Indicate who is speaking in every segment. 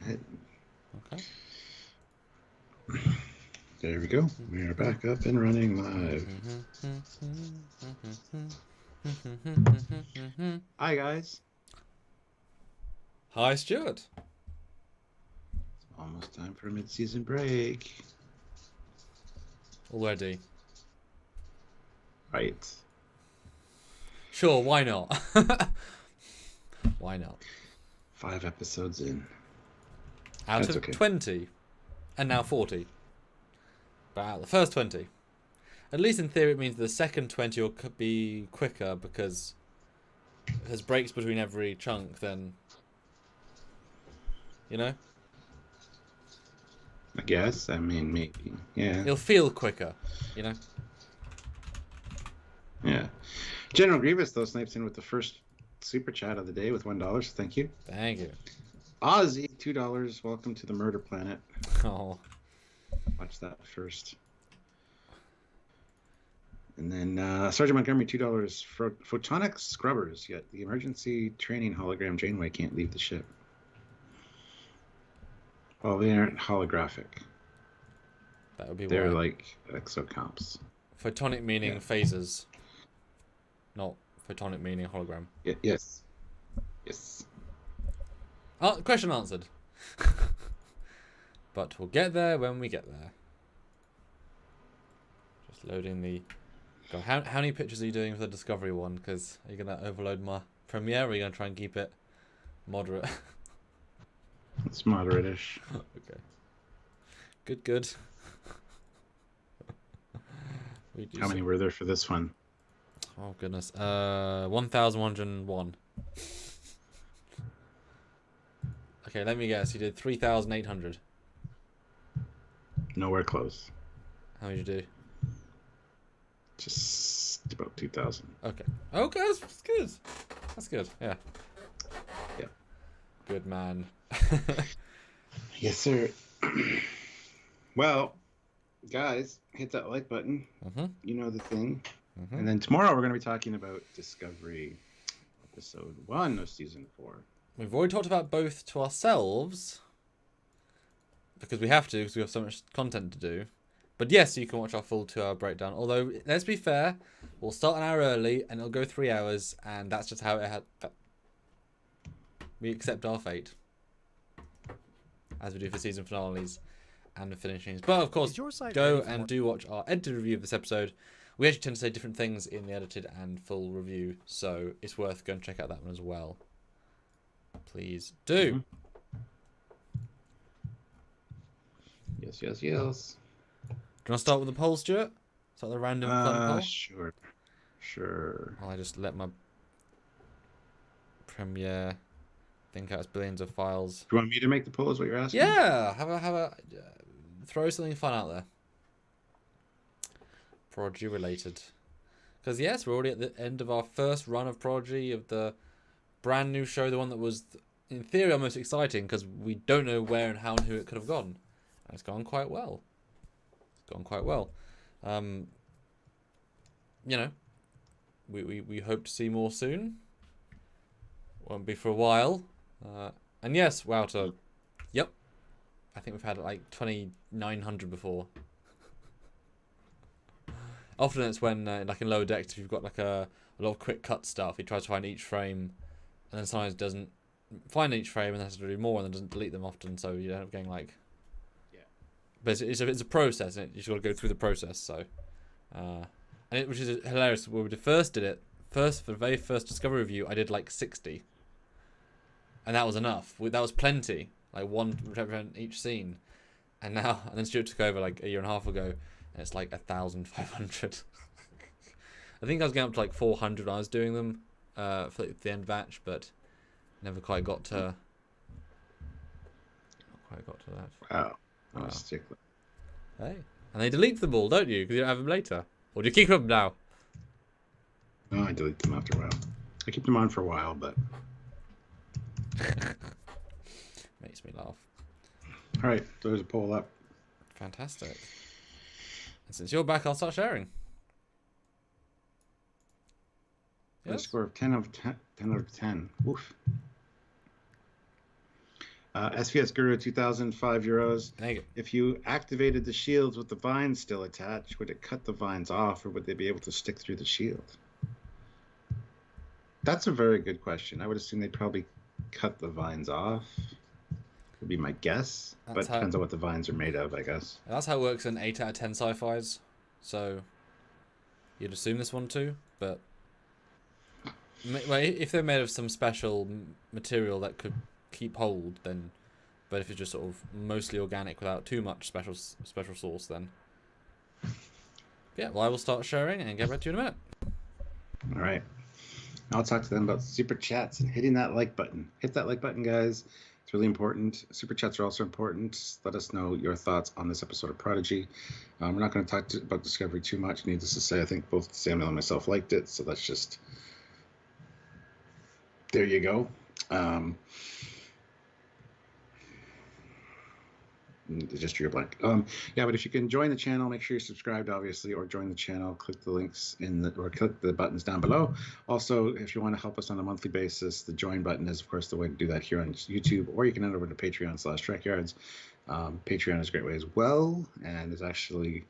Speaker 1: Okay.
Speaker 2: There we go. We are back up and running live. Hi, guys.
Speaker 1: Hi, Stuart.
Speaker 2: It's almost time for a mid-season break.
Speaker 1: Already.
Speaker 2: Right.
Speaker 1: Sure, why not? Why not?
Speaker 2: 5 episodes in.
Speaker 1: Out
Speaker 2: That's
Speaker 1: of
Speaker 2: okay.
Speaker 1: 20. And now 40. But out of the first 20. At least in theory it means the second 20 will be quicker because if there's breaks between every chunk, then... You know?
Speaker 2: I guess. I mean, maybe. Yeah.
Speaker 1: It'll feel quicker, you know?
Speaker 2: Yeah. General Grievous, though, snipes in with the first super chat of the day with $1. So thank you.
Speaker 1: Thank you.
Speaker 2: Ozzy, $2. Welcome to the Murder Planet.
Speaker 1: Oh.
Speaker 2: Watch that first. And then Sergeant Montgomery, $2. Photonic Scrubbers. You got the emergency training hologram. Janeway can't leave the ship. Well, they aren't holographic.
Speaker 1: That would be
Speaker 2: They're
Speaker 1: why.
Speaker 2: like exocomps.
Speaker 1: Photonic meaning phasers. Not photonic meaning hologram.
Speaker 2: Yes. Yes.
Speaker 1: Oh, question answered. But we'll get there when we get there. Just loading the... God, how many pictures are you doing for the Discovery one? Because are you going to overload my Premiere or are you going to try and keep it moderate?
Speaker 2: It's moderate-ish.
Speaker 1: Okay. Good.
Speaker 2: How many were there for this one?
Speaker 1: Oh, goodness. 1,101. Okay, let me guess. You did 3,800.
Speaker 2: Nowhere close.
Speaker 1: How many did you do?
Speaker 2: Just about 2,000.
Speaker 1: Okay, that's good. That's good, yeah.
Speaker 2: Yeah.
Speaker 1: Good man.
Speaker 2: Yes, sir. Well, guys, hit that like button. You know the thing. And then tomorrow we're going to be talking about Discovery, episode 1 of season 4.
Speaker 1: We've already talked about both to ourselves because we have to, because we have so much content to do. But yes, you can watch our full 2-hour breakdown. Although, let's be fair, we'll start an hour early and it'll go 3 hours, and that's just how it had. We accept our fate, as we do for season finales and the finishings. But of course, go and do watch our edited review of this episode. We actually tend to say different things in the edited and full review, so it's worth going to check out that one as well. Please do.
Speaker 2: Yes.
Speaker 1: Do you want to start with the poll, Stuart? Start the random fun poll?
Speaker 2: Sure.
Speaker 1: Well, I just let my Premiere think out its billions of files.
Speaker 2: Do you want me to make the poll is what you're asking?
Speaker 1: Yeah, have a throw something fun out there. Prodigy related. Because yes, we're already at the end of our first run of Prodigy, of the brand new show, the one that was, in theory, our most exciting, because we don't know where and how and who it could have gone. And it's gone quite well. You know, we hope to see more soon. Won't be for a while. And yes, Wouter. Yep. I think we've had like 2,900 before. Often it's when, like in Lower Decks, if you've got like a lot of quick cut stuff, he tries to find each frame, and then sometimes doesn't find each frame and has to do more, and then doesn't delete them often, so you end up getting like... Yeah. But it's a process, and you just got to go through the process, so... which is hilarious. When we first did it, for the very first Discovery review, I did like 60. And that was enough. That was plenty. Like one represent each scene. And then Stuart took over like a year and a half ago, and it's like 1,500. I think I was getting up to like 400 when I was doing them for the end batch, but never quite got to. That.
Speaker 2: Wow. I'm a stickler.
Speaker 1: Hey, and they delete them all, don't you? Because you don't have them later, or do you keep them now?
Speaker 2: No, I delete them after a while. I keep them on for a while, but
Speaker 1: makes me laugh.
Speaker 2: All right, there's a poll up.
Speaker 1: Fantastic. And since you're back, I'll start sharing.
Speaker 2: Yes? A score of 10 out of 10. Oof. SVS Guru 2005 euros.
Speaker 1: Thank you.
Speaker 2: If you activated the shields with the vines still attached, would it cut the vines off, or would they be able to stick through the shield? That's a very good question. I would assume they'd probably cut the vines off. Would be my guess. But it depends on what the vines are made of, I guess.
Speaker 1: That's how it works in 8 out of 10 sci-fis. So you'd assume this one too, but if they're made of some special material that could keep hold, then. But if it's just sort of mostly organic without too much special sauce, then. Yeah, well, I will start sharing and get back to you in a minute.
Speaker 2: All right. I'll talk to them about super chats and hitting that like button. Hit that like button, guys. It's really important. Super chats are also important. Let us know your thoughts on this episode of Prodigy. We're not going to talk about Discovery too much. Needless to say, I think both Samuel and myself liked it. So that's just... There you go. Just your blank. Yeah, but if you can join the channel, make sure you're subscribed, obviously, or join the channel. Click the links or click the buttons down below. Also, if you want to help us on a monthly basis, the join button is, of course, the way to do that here on YouTube, or you can head over to Patreon/Trekyards. Patreon is a great way as well, and is actually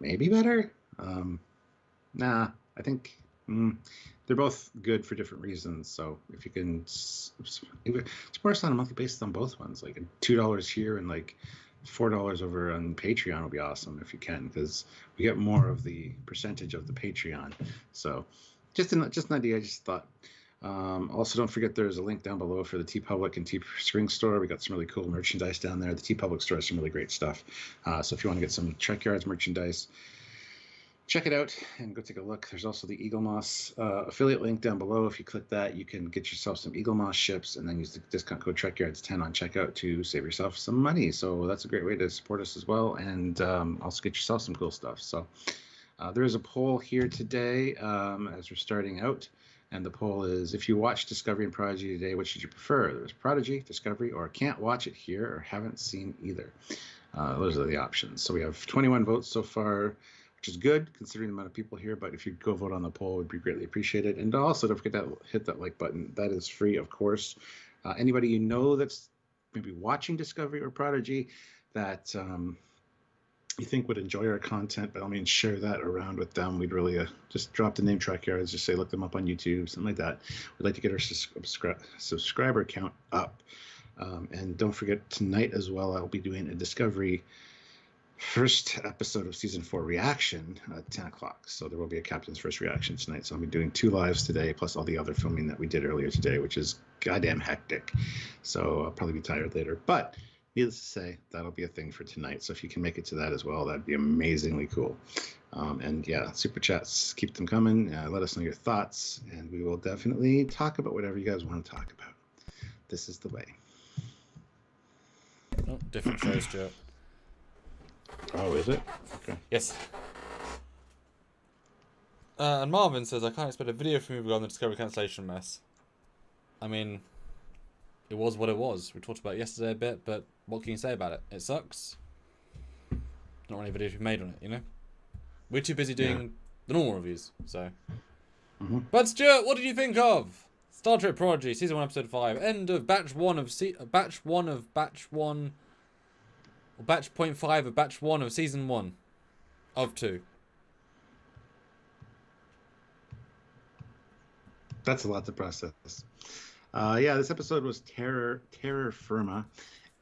Speaker 2: maybe better. Nah, I think they're both good for different reasons. So if you can support us on a monthly basis on both ones, like $2 here and like $4 over on Patreon will be awesome if you can, because we get more of the percentage of the Patreon. So just an idea. I just thought. Also, don't forget there's a link down below for the TeePublic and Teespring store. We got some really cool merchandise down there. The TeePublic store has some really great stuff. So if you want to get some Trekyards merchandise, check it out and go take a look. There's also the Eagle Moss affiliate link down below. If you click that, you can get yourself some Eagle Moss ships and then use the discount code Trekyards10 on checkout to save yourself some money. So that's a great way to support us as well, and also get yourself some cool stuff. So there is a poll here today as we're starting out, and the poll is: if you watched Discovery and Prodigy today, which should you prefer? There's Prodigy, Discovery, or can't watch it here or haven't seen either. Those are the options. So we have 21 votes so far, which is good considering the amount of people here. But if you go vote on the poll, it would be greatly appreciated. And also don't forget to hit that like button. That is free, of course. Anybody you know that's maybe watching Discovery or Prodigy that you think would enjoy our content, by all means, share that around with them. We'd really just drop the name Trekyards, just say look them up on YouTube, something like that. We'd like to get our subscriber count up. And don't forget, tonight as well, I'll be doing a Discovery first episode of season 4 reaction at 10 o'clock. So there will be a captain's first reaction tonight. So I'll be doing 2 lives today, plus all the other filming that we did earlier today, which is goddamn hectic. So I'll probably be tired later. But needless to say, that'll be a thing for tonight. So if you can make it to that as well, that'd be amazingly cool. And yeah, super chats, keep them coming. Let us know your thoughts, and we will definitely talk about whatever you guys want to talk about. This is the way.
Speaker 1: Oh, different show, Stuart.
Speaker 2: Oh, is it? Okay.
Speaker 1: Yes. And Marvin says, I can't expect a video from you regarding the Discovery cancellation mess. I mean, it was what it was. We talked about it yesterday a bit, but what can you say about it? It sucks. Not really videos we've made on it, you know? We're too busy doing the normal reviews, so. But Stuart, what did you think of Star Trek Prodigy, Season 1, Episode 5, end of Batch 1 of Batch 1 of Batch 1, or Batch .5 of Batch 1 of Season 1 of 2?
Speaker 2: That's a lot to process. Yeah, this episode was Terror Firma,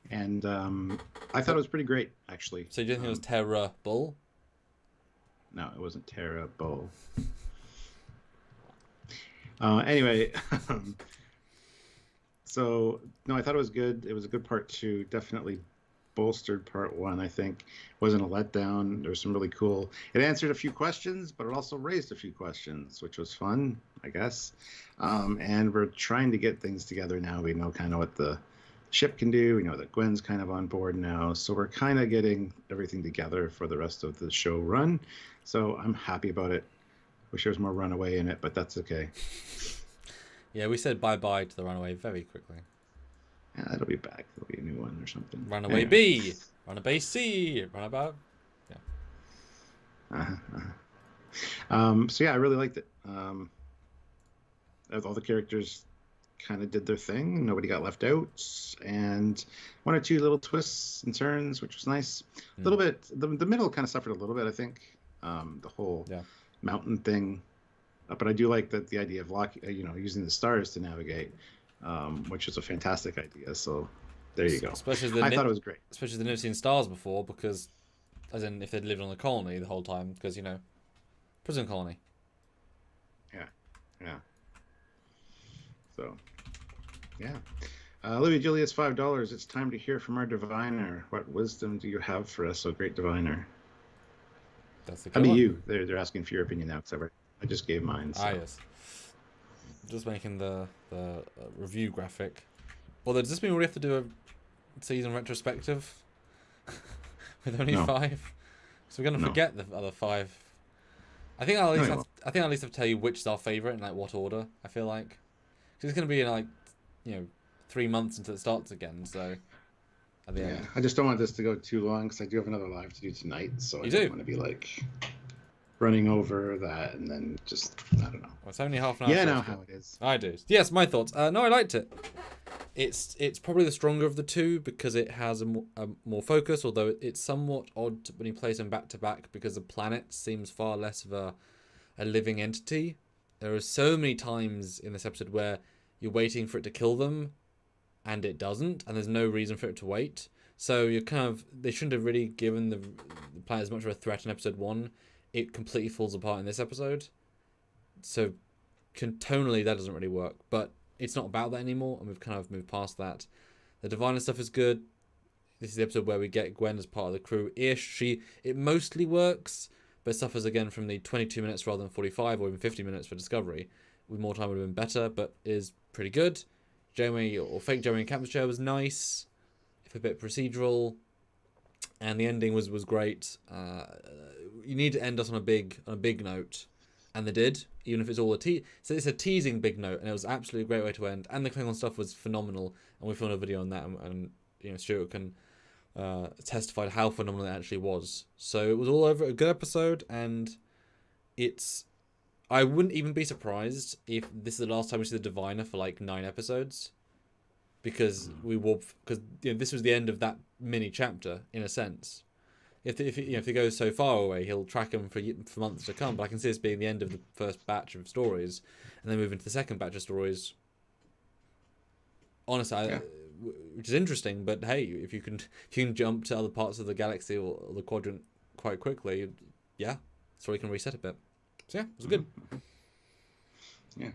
Speaker 2: and I thought it was pretty great, actually.
Speaker 1: So you didn't think it was terrible?
Speaker 2: No, it wasn't terrible. Anyway, so no, I thought it was good. It was a good part 2. Definitely bolstered part 1. I think wasn't a letdown. There was some really cool. It answered a few questions, but it also raised a few questions, which was fun, I guess. And we're trying to get things together now. We know kind of what the ship can do. We know that Gwen's kind of on board now, so we're kind of getting everything together for the rest of the show run. So I'm happy about it. Wish there was more Runaway in it, but that's okay.
Speaker 1: Yeah, we said bye-bye to the Runaway very quickly.
Speaker 2: Yeah, it'll be back. There'll be a new one or something.
Speaker 1: Runaway B, Runaway C, Runabout. Yeah.
Speaker 2: So yeah, I really liked it. All the characters kind of did their thing. Nobody got left out, and one or two little twists and turns, which was nice. A little bit. The middle kind of suffered a little bit, I think. The whole mountain thing, but I do like that the idea of using the stars to navigate, which is a fantastic idea. So there you go. I thought it was great.
Speaker 1: Especially they've never seen stars before, because, as in, if they'd lived on the colony the whole time, because prison colony.
Speaker 2: Yeah. So, yeah. Olivia Juliet's $5. It's time to hear from our diviner. What wisdom do you have for us, oh great diviner?
Speaker 1: That's the
Speaker 2: How about you? They're asking for your opinion now, because I just gave mine. So.
Speaker 1: Yes. Just making the review graphic. Well, does this mean we have to do a season retrospective with only 5? So we're gonna forget the other 5. I think I'll at least have to tell you which is our favorite and what order. I feel like, because it's gonna be in 3 months until it starts again. So at the end,
Speaker 2: I just don't want this to go too long, because I do have another live to do tonight. So I
Speaker 1: don't
Speaker 2: want to be running over that and then just I don't know.
Speaker 1: Well, it's only half an hour.
Speaker 2: Yeah, I know how it is.
Speaker 1: I do. Yes, my thoughts. No, I liked it. It's probably the stronger of the two, because it has a more focus, although it's somewhat odd when you place them back to back, because the planet seems far less of a living entity. There are so many times in this episode where you're waiting for it to kill them and it doesn't, and there's no reason for it to wait. So you're they shouldn't have really given the planet as much of a threat in episode 1. It completely falls apart in this episode. So tonally that doesn't really work, but it's not about that anymore, and we've kind of moved past that. The diviner stuff is good. This is the episode where we get Gwen as part of the crew-ish. It mostly works, but suffers again from the 22 minutes rather than 45 or even 50 minutes for Discovery. With more time would have been better, but is pretty good. Janeway, or fake Janeway in Captain's Chair, was nice, if a bit procedural, and the ending was great. You need to end us on a big note, and they did, even if it's all so it's a teasing big note, and it was absolutely a great way to end. And the Klingon stuff was phenomenal, and we filmed a video on that, and Stuart can testify to how phenomenal it actually was. So it was all over a good episode, and I wouldn't even be surprised if this is the last time we see the diviner for 9 episodes, because this was the end of that mini chapter in a sense. If he goes so far away, he'll track him for months to come. But I can see this being the end of the first batch of stories, and then move into the second batch of stories. Honestly, which is interesting. But hey, if you can jump to other parts of the galaxy or the quadrant quite quickly, so we can reset a bit. So it was good.
Speaker 2: Yeah.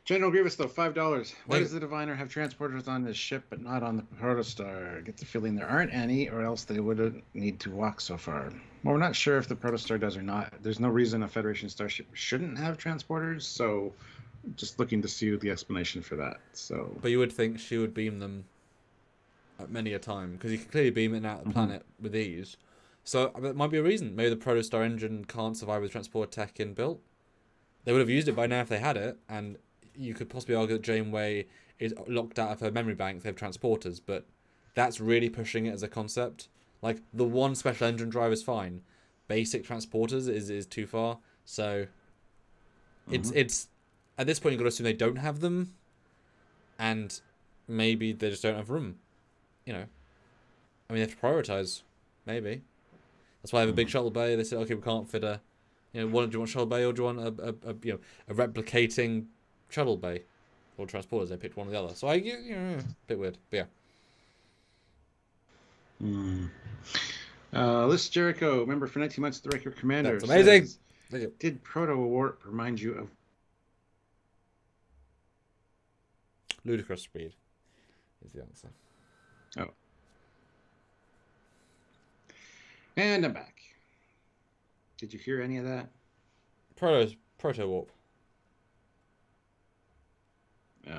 Speaker 2: General Grievous, though, $5. Why does the diviner have transporters on this ship but not on the Protostar? I get the feeling there aren't any, or else they would need to walk so far. Well, we're not sure if the Protostar does or not. There's no reason a Federation starship shouldn't have transporters, so just looking to see the explanation for that. So,
Speaker 1: but you would think she would beam them at many a time, because you can clearly beam it out of the planet with ease. So that might be a reason. Maybe the Protostar engine can't survive with transport tech inbuilt. They would have used it by now if they had it, and you could possibly argue that Janeway is locked out of her memory bank. They have transporters, but that's really pushing it as a concept. The one special engine drive is fine. Basic transporters is too far. So it's at this point you've got to assume they don't have them, and maybe they just don't have room. They have to prioritize. Maybe that's why I have a big shuttle bay. They said, okay, we can't fit a, do you want shuttle bay, or do you want a replicating shuttle bay or transporters? They picked one or the other. So a bit weird, but
Speaker 2: Liz Jericho, member for 19 months, the Riker Commander.
Speaker 1: That's amazing.
Speaker 2: Says, did proto-warp remind you of
Speaker 1: ludicrous speed? Is the answer.
Speaker 2: Oh. And I'm back. Did you hear any of that?
Speaker 1: Proto warp.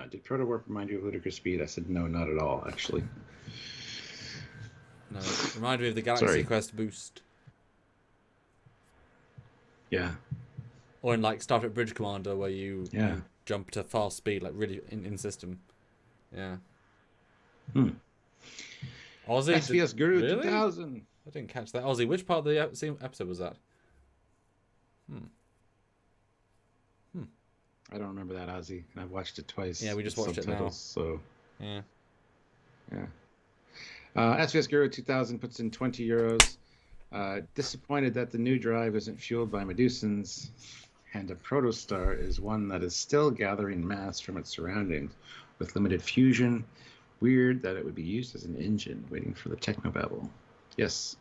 Speaker 2: Did proto warp remind you of ludicrous speed? I said no, not at all, actually.
Speaker 1: No, it reminded me of the Galaxy Quest boost.
Speaker 2: Yeah.
Speaker 1: Or in Star Trek Bridge Commander, where you jump to fast speed, really in system. Yeah. Aussie.
Speaker 2: SBS Guru
Speaker 1: really?
Speaker 2: 2000.
Speaker 1: I didn't catch that. Aussie, which part of the episode was that?
Speaker 2: I don't remember that, Ozzy. And I've watched it twice.
Speaker 1: Yeah, we just
Speaker 2: with
Speaker 1: watched it now.
Speaker 2: subtitles, so
Speaker 1: Yeah.
Speaker 2: yeah. SVS Guru 2000 puts in 20 euros. Disappointed that the new drive isn't fueled by Medusans, and a protostar is one that is still gathering mass from its surroundings with limited fusion. Weird that it would be used as an engine, waiting for the technobabble. Yes.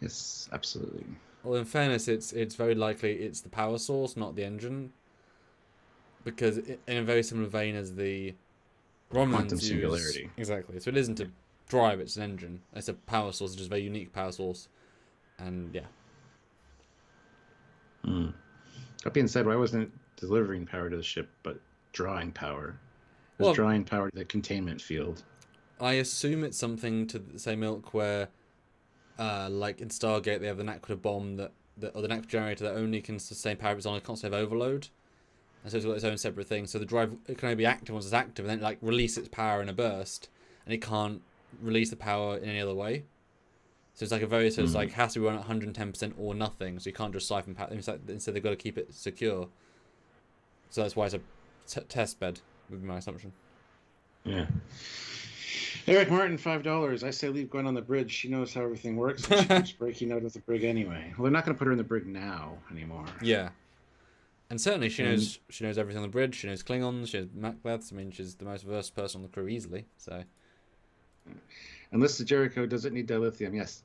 Speaker 2: Yes, absolutely.
Speaker 1: Well, in fairness, it's very likely it's the power source, not the engine, because in a very similar vein as the Romulans
Speaker 2: Quantum
Speaker 1: use
Speaker 2: singularity.
Speaker 1: exactly. So it isn't a drive; it's an engine. It's a power source, it's just a very unique power source, and yeah.
Speaker 2: That being said, why wasn't it delivering power to the ship, but drawing power? It was
Speaker 1: Well,
Speaker 2: drawing power to the containment field.
Speaker 1: I assume it's something to the same ilk where, like in Stargate, they have the Naquator bomb or the Naquator generator that only can sustain power if it's on a constant overload, and so it's got its own separate thing. So the drive, it can only be active once it's active, and then it, like, release its power in a burst, and it can't release the power in any other way. So it's like it's like has to be run at 110% or nothing. So you can't just siphon power. Instead, they've got to keep it secure. So that's why it's a test bed, would be my assumption.
Speaker 2: Yeah. Eric Martin, $5. I say leave Gwen on the bridge. She knows how everything works. And she keeps breaking out of the brig anyway. Well, they're not going to put her in the brig now anymore.
Speaker 1: Yeah, and certainly she knows everything on the bridge. She knows Klingons. She knows Macbeths. I mean, she's the most versed person on the crew easily. So.
Speaker 2: Enlisted Jericho, does it need dilithium? Yes.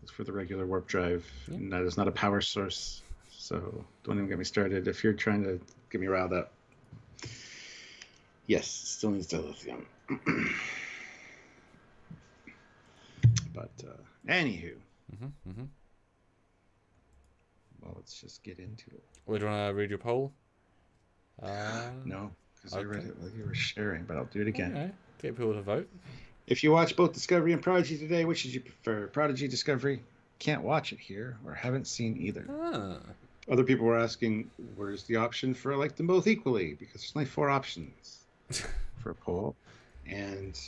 Speaker 2: It's for the regular warp drive.
Speaker 1: Yeah.
Speaker 2: And that is not a power source. So don't even get me started. If you're trying to get me riled up. Yes, it still needs dilithium. But anywho. Well, let's just get into it.
Speaker 1: Well, do you want to read your poll?
Speaker 2: No, because I read it while you were sharing, but I'll do it again.
Speaker 1: Okay. Get people to vote.
Speaker 2: If you watch both Discovery and Prodigy today, which did you prefer? Prodigy, Discovery? Can't watch it here, or haven't seen either. Other people were asking, where's the option for like them both equally? Because there's only 4 options for a poll, and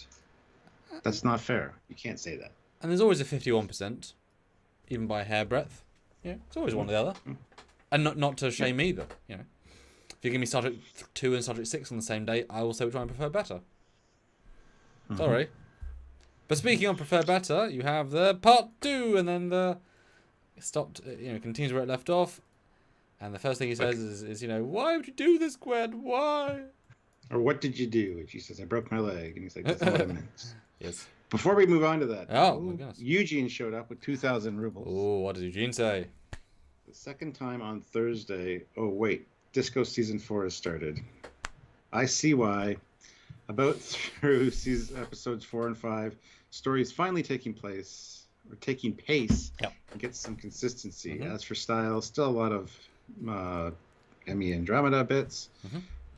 Speaker 2: that's not fair. You can't say that.
Speaker 1: And there's always a 51%, even by a hairbreadth. Yeah, it's always one or the other. And not to shame either, you know. If you give me Star Trek 2 and Star Trek 6 on the same day, I will say which one I prefer better. Sorry. But speaking of prefer better, you have the part 2, and then the continues where it left off. And the first thing he says is why would you do this, Gwen? Why?
Speaker 2: Or what did you do? And she says, I broke my leg. And he's like, that's not what I meant.
Speaker 1: Yes.
Speaker 2: Before we move on to that,
Speaker 1: my goodness.
Speaker 2: Eugene showed up with 2,000 rubles.
Speaker 1: Oh, what did Eugene say?
Speaker 2: The second time on Thursday. Oh, wait. Disco Season 4 has started. I see why. About through episodes 4 and 5, stories finally taking pace,
Speaker 1: Yep.
Speaker 2: and get some consistency. As for style, still a lot of Emmy Andromeda bits.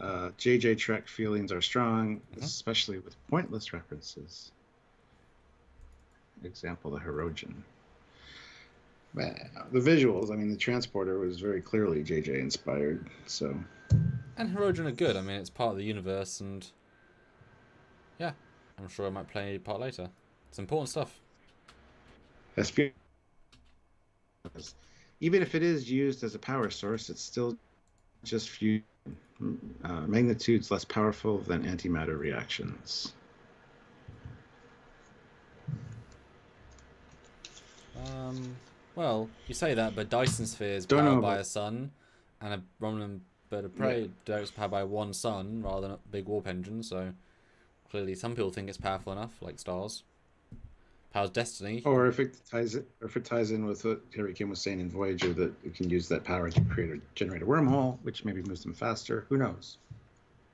Speaker 2: JJ Trek feelings are strong, especially with pointless references. Example, the Herodian. Well, the visuals, I mean, the transporter was very clearly JJ inspired, so.
Speaker 1: And Herodian are good. I mean, it's part of the universe, and yeah, I'm sure I might play a part later. It's important stuff.
Speaker 2: Even if it is used as a power source, it's still just few magnitudes less powerful than antimatter reactions.
Speaker 1: Well, you say that, but Dyson Sphere is powered by a sun, and a Romulan bird of prey is powered by one sun rather than a big warp engine. So clearly, some people think it's powerful enough, like stars. Powers destiny.
Speaker 2: Or if it ties in with what Harry Kim was saying in Voyager, that it can use that power to generate a wormhole, which maybe moves them faster. Who knows?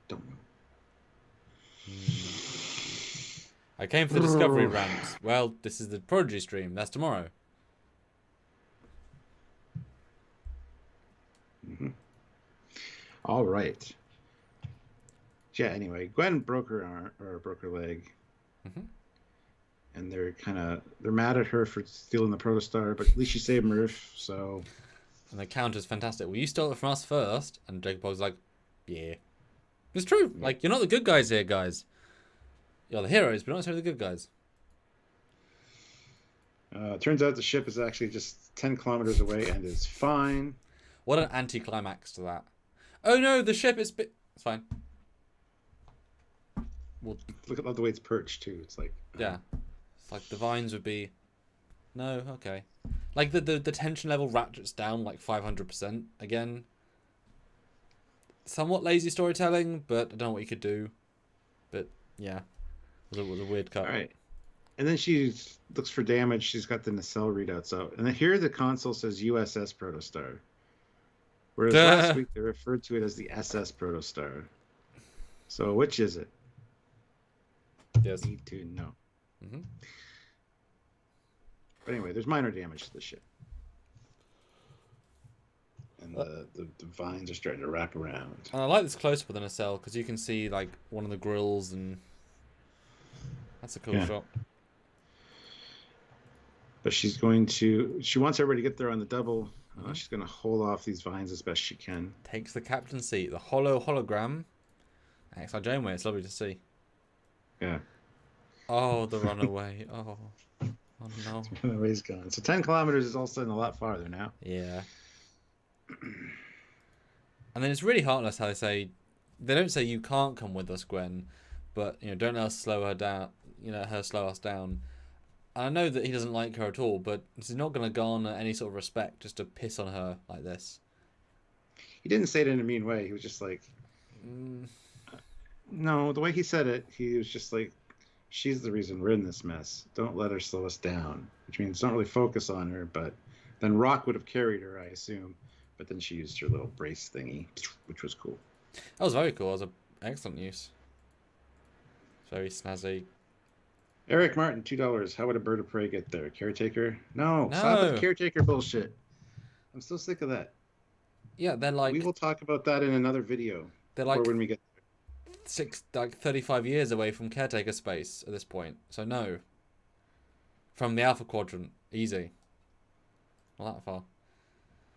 Speaker 2: Don't know.
Speaker 1: I came for the Discovery rant. Well, this is the Prodigy stream. That's tomorrow.
Speaker 2: All right. Yeah. Anyway, Gwen broke her leg. And they're mad at her for stealing the protostar, but at least she saved Murph, so.
Speaker 1: And the counter's fantastic. Well, you stole it from us first, and Jacob Bog's like, yeah. It's true. Like, you're not the good guys here, guys. You're the heroes, but not necessarily the good guys.
Speaker 2: Turns out the ship is actually just 10 kilometers away and is fine.
Speaker 1: What an anticlimax to that. Oh no, the ship is... It's fine. Well,
Speaker 2: Look at the way it's perched too. It's like
Speaker 1: yeah. It's like the vines would be... No, okay. Like the tension level ratchets down like 500% again. Somewhat lazy storytelling, but I don't know what you could do. But yeah, it was a weird cut.
Speaker 2: all right. And then she looks for damage. She's got the nacelle readouts out. And then here the console says USS Protostar. Whereas last week they referred to it as the SS Protostar. So which is it?
Speaker 1: Yes.
Speaker 2: Need to know.
Speaker 1: Mm-hmm.
Speaker 2: But anyway, there's minor damage to the ship. And the vines are starting to wrap around.
Speaker 1: And I like this close-up of the nacelle because you can see like one of the grills, and that's a cool shot.
Speaker 2: But she's going to... She wants everybody to get there on the double. She's going to hold off these vines as best she can.
Speaker 1: Takes the captain's seat. The hologram. XI Janeway. It's lovely to see.
Speaker 2: Yeah.
Speaker 1: Oh, the runaway. Oh. Oh no.
Speaker 2: The runaway's gone. So 10 kilometers is all of a sudden a lot farther now.
Speaker 1: Yeah. And then it's really heartless how they don't say you can't come with us, Gwen, but don't let us slow her down. Let her slow us down. And I know that he doesn't like her at all, but he's not going to garner any sort of respect just to piss on her like this.
Speaker 2: He didn't say it in a mean way. He was just like, no, the way he said it, he was just like, she's the reason we're in this mess. Don't let her slow us down. Which means don't really focus on her, but then Rock would have carried her, I assume. But then she used her little brace thingy, which was cool.
Speaker 1: That was very cool. That was an excellent use. Very snazzy.
Speaker 2: Eric Martin, $2. How would a bird of prey get there? Caretaker? No. Stop with the caretaker bullshit. I'm so sick of that.
Speaker 1: Yeah, they're like...
Speaker 2: We will talk about that in another video.
Speaker 1: They're like...
Speaker 2: Or when we get
Speaker 1: there. 35 years away from caretaker space at this point. So no. From the Alpha Quadrant. Easy. Not that far.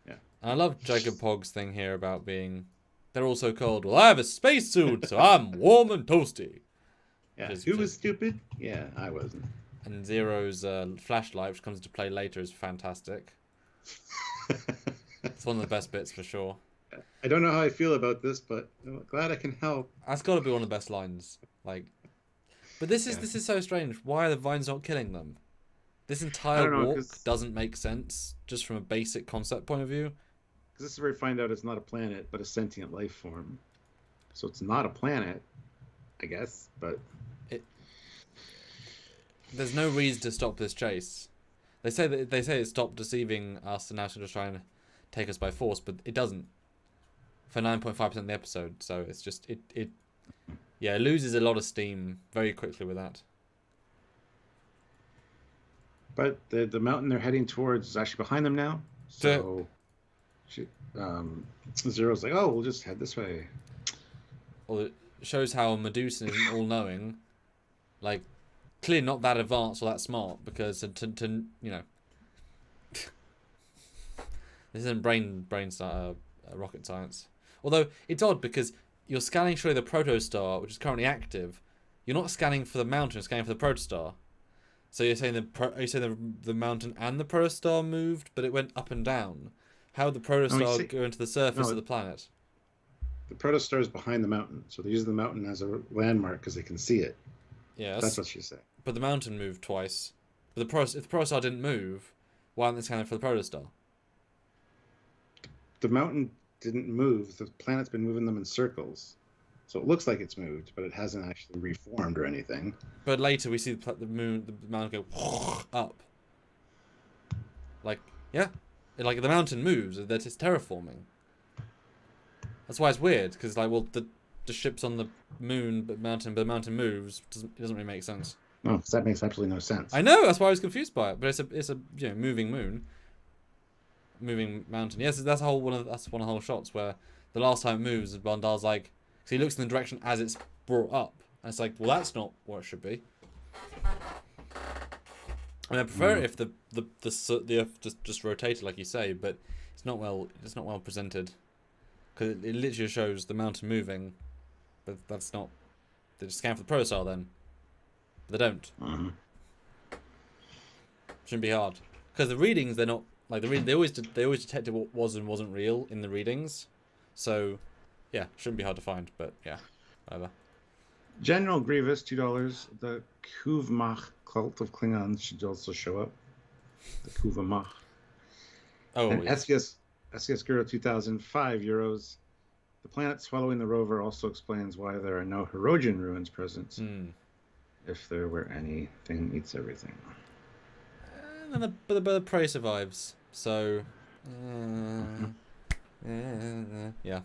Speaker 2: Yeah.
Speaker 1: And I love Jacob Pogg's thing here about being... They're all so cold. Well, I have a spacesuit, so I'm warm and toasty.
Speaker 2: Yeah. Who was stupid? Yeah, I wasn't.
Speaker 1: And Zero's flashlight, which comes into play later, is fantastic. It's one of the best bits for sure.
Speaker 2: I don't know how I feel about this, but I'm glad I can help.
Speaker 1: That's got to be one of the best lines. Like, but this is so strange. Why are the vines not killing them? This entire walk doesn't make sense just from a basic concept point of view.
Speaker 2: Because this is where we find out it's not a planet, but a sentient life form. So it's not a planet, I guess, but...
Speaker 1: There's no reason to stop this chase. They say it stopped deceiving us and now it's just trying to take us by force, but it doesn't. For 9.5% of the episode, so it's just it loses a lot of steam very quickly with that.
Speaker 2: But the mountain they're heading towards is actually behind them now. So Zero's like, oh, we'll just head this way.
Speaker 1: Well, it shows how Medusa isn't all knowing. Like, clearly not that advanced or that smart, because to this isn't rocket science. Although it's odd because you're scanning surely the protostar, which is currently active. You're not scanning for the mountain, you're scanning for the protostar. So you're saying the mountain and the protostar moved, but it went up and down. How would the protostar go into the surface of the planet?
Speaker 2: The protostar is behind the mountain, so they're using the mountain as a landmark because they can see it.
Speaker 1: Yes.
Speaker 2: That's what she said.
Speaker 1: But the mountain moved twice. But if the protostar didn't move, why aren't they scanning for the protostar?
Speaker 2: The mountain didn't move. The planet's been moving them in circles. So it looks like it's moved, but it hasn't actually reformed or anything. But
Speaker 1: later we see the mountain go up. Like, yeah. Like, the mountain moves. That it's terraforming. That's why it's weird, because, like, well, the ship's on the moon, but the mountain moves. It doesn't really make sense.
Speaker 2: No, because that makes absolutely no sense.
Speaker 1: I know, that's why I was confused by it. But it's a moving moon. Moving mountain. Yes, that's one of the whole shots where the last time it moves, Bondar's like, so he looks in the direction as it's brought up, and it's like, well, that's not what it should be. I mean, I prefer it if the Earth just rotated like you say, but it's not well presented, because it literally shows the mountain moving, but that's not. They just scan for the protostar then. But they don't. Shouldn't be hard, because the readings they're not. Like they always detected what was and wasn't real in the readings, so yeah, shouldn't be hard to find, but yeah, whatever.
Speaker 2: General Grievous, $2. The Kuvmach cult of Klingons should also show up. The Kuvmach.
Speaker 1: Oh,
Speaker 2: And
Speaker 1: yes.
Speaker 2: SES Guru, 2,000, €5. The planet swallowing the rover also explains why there are no Herodian ruins present. If there were anything, eats everything.
Speaker 1: And the prey survives, so yeah.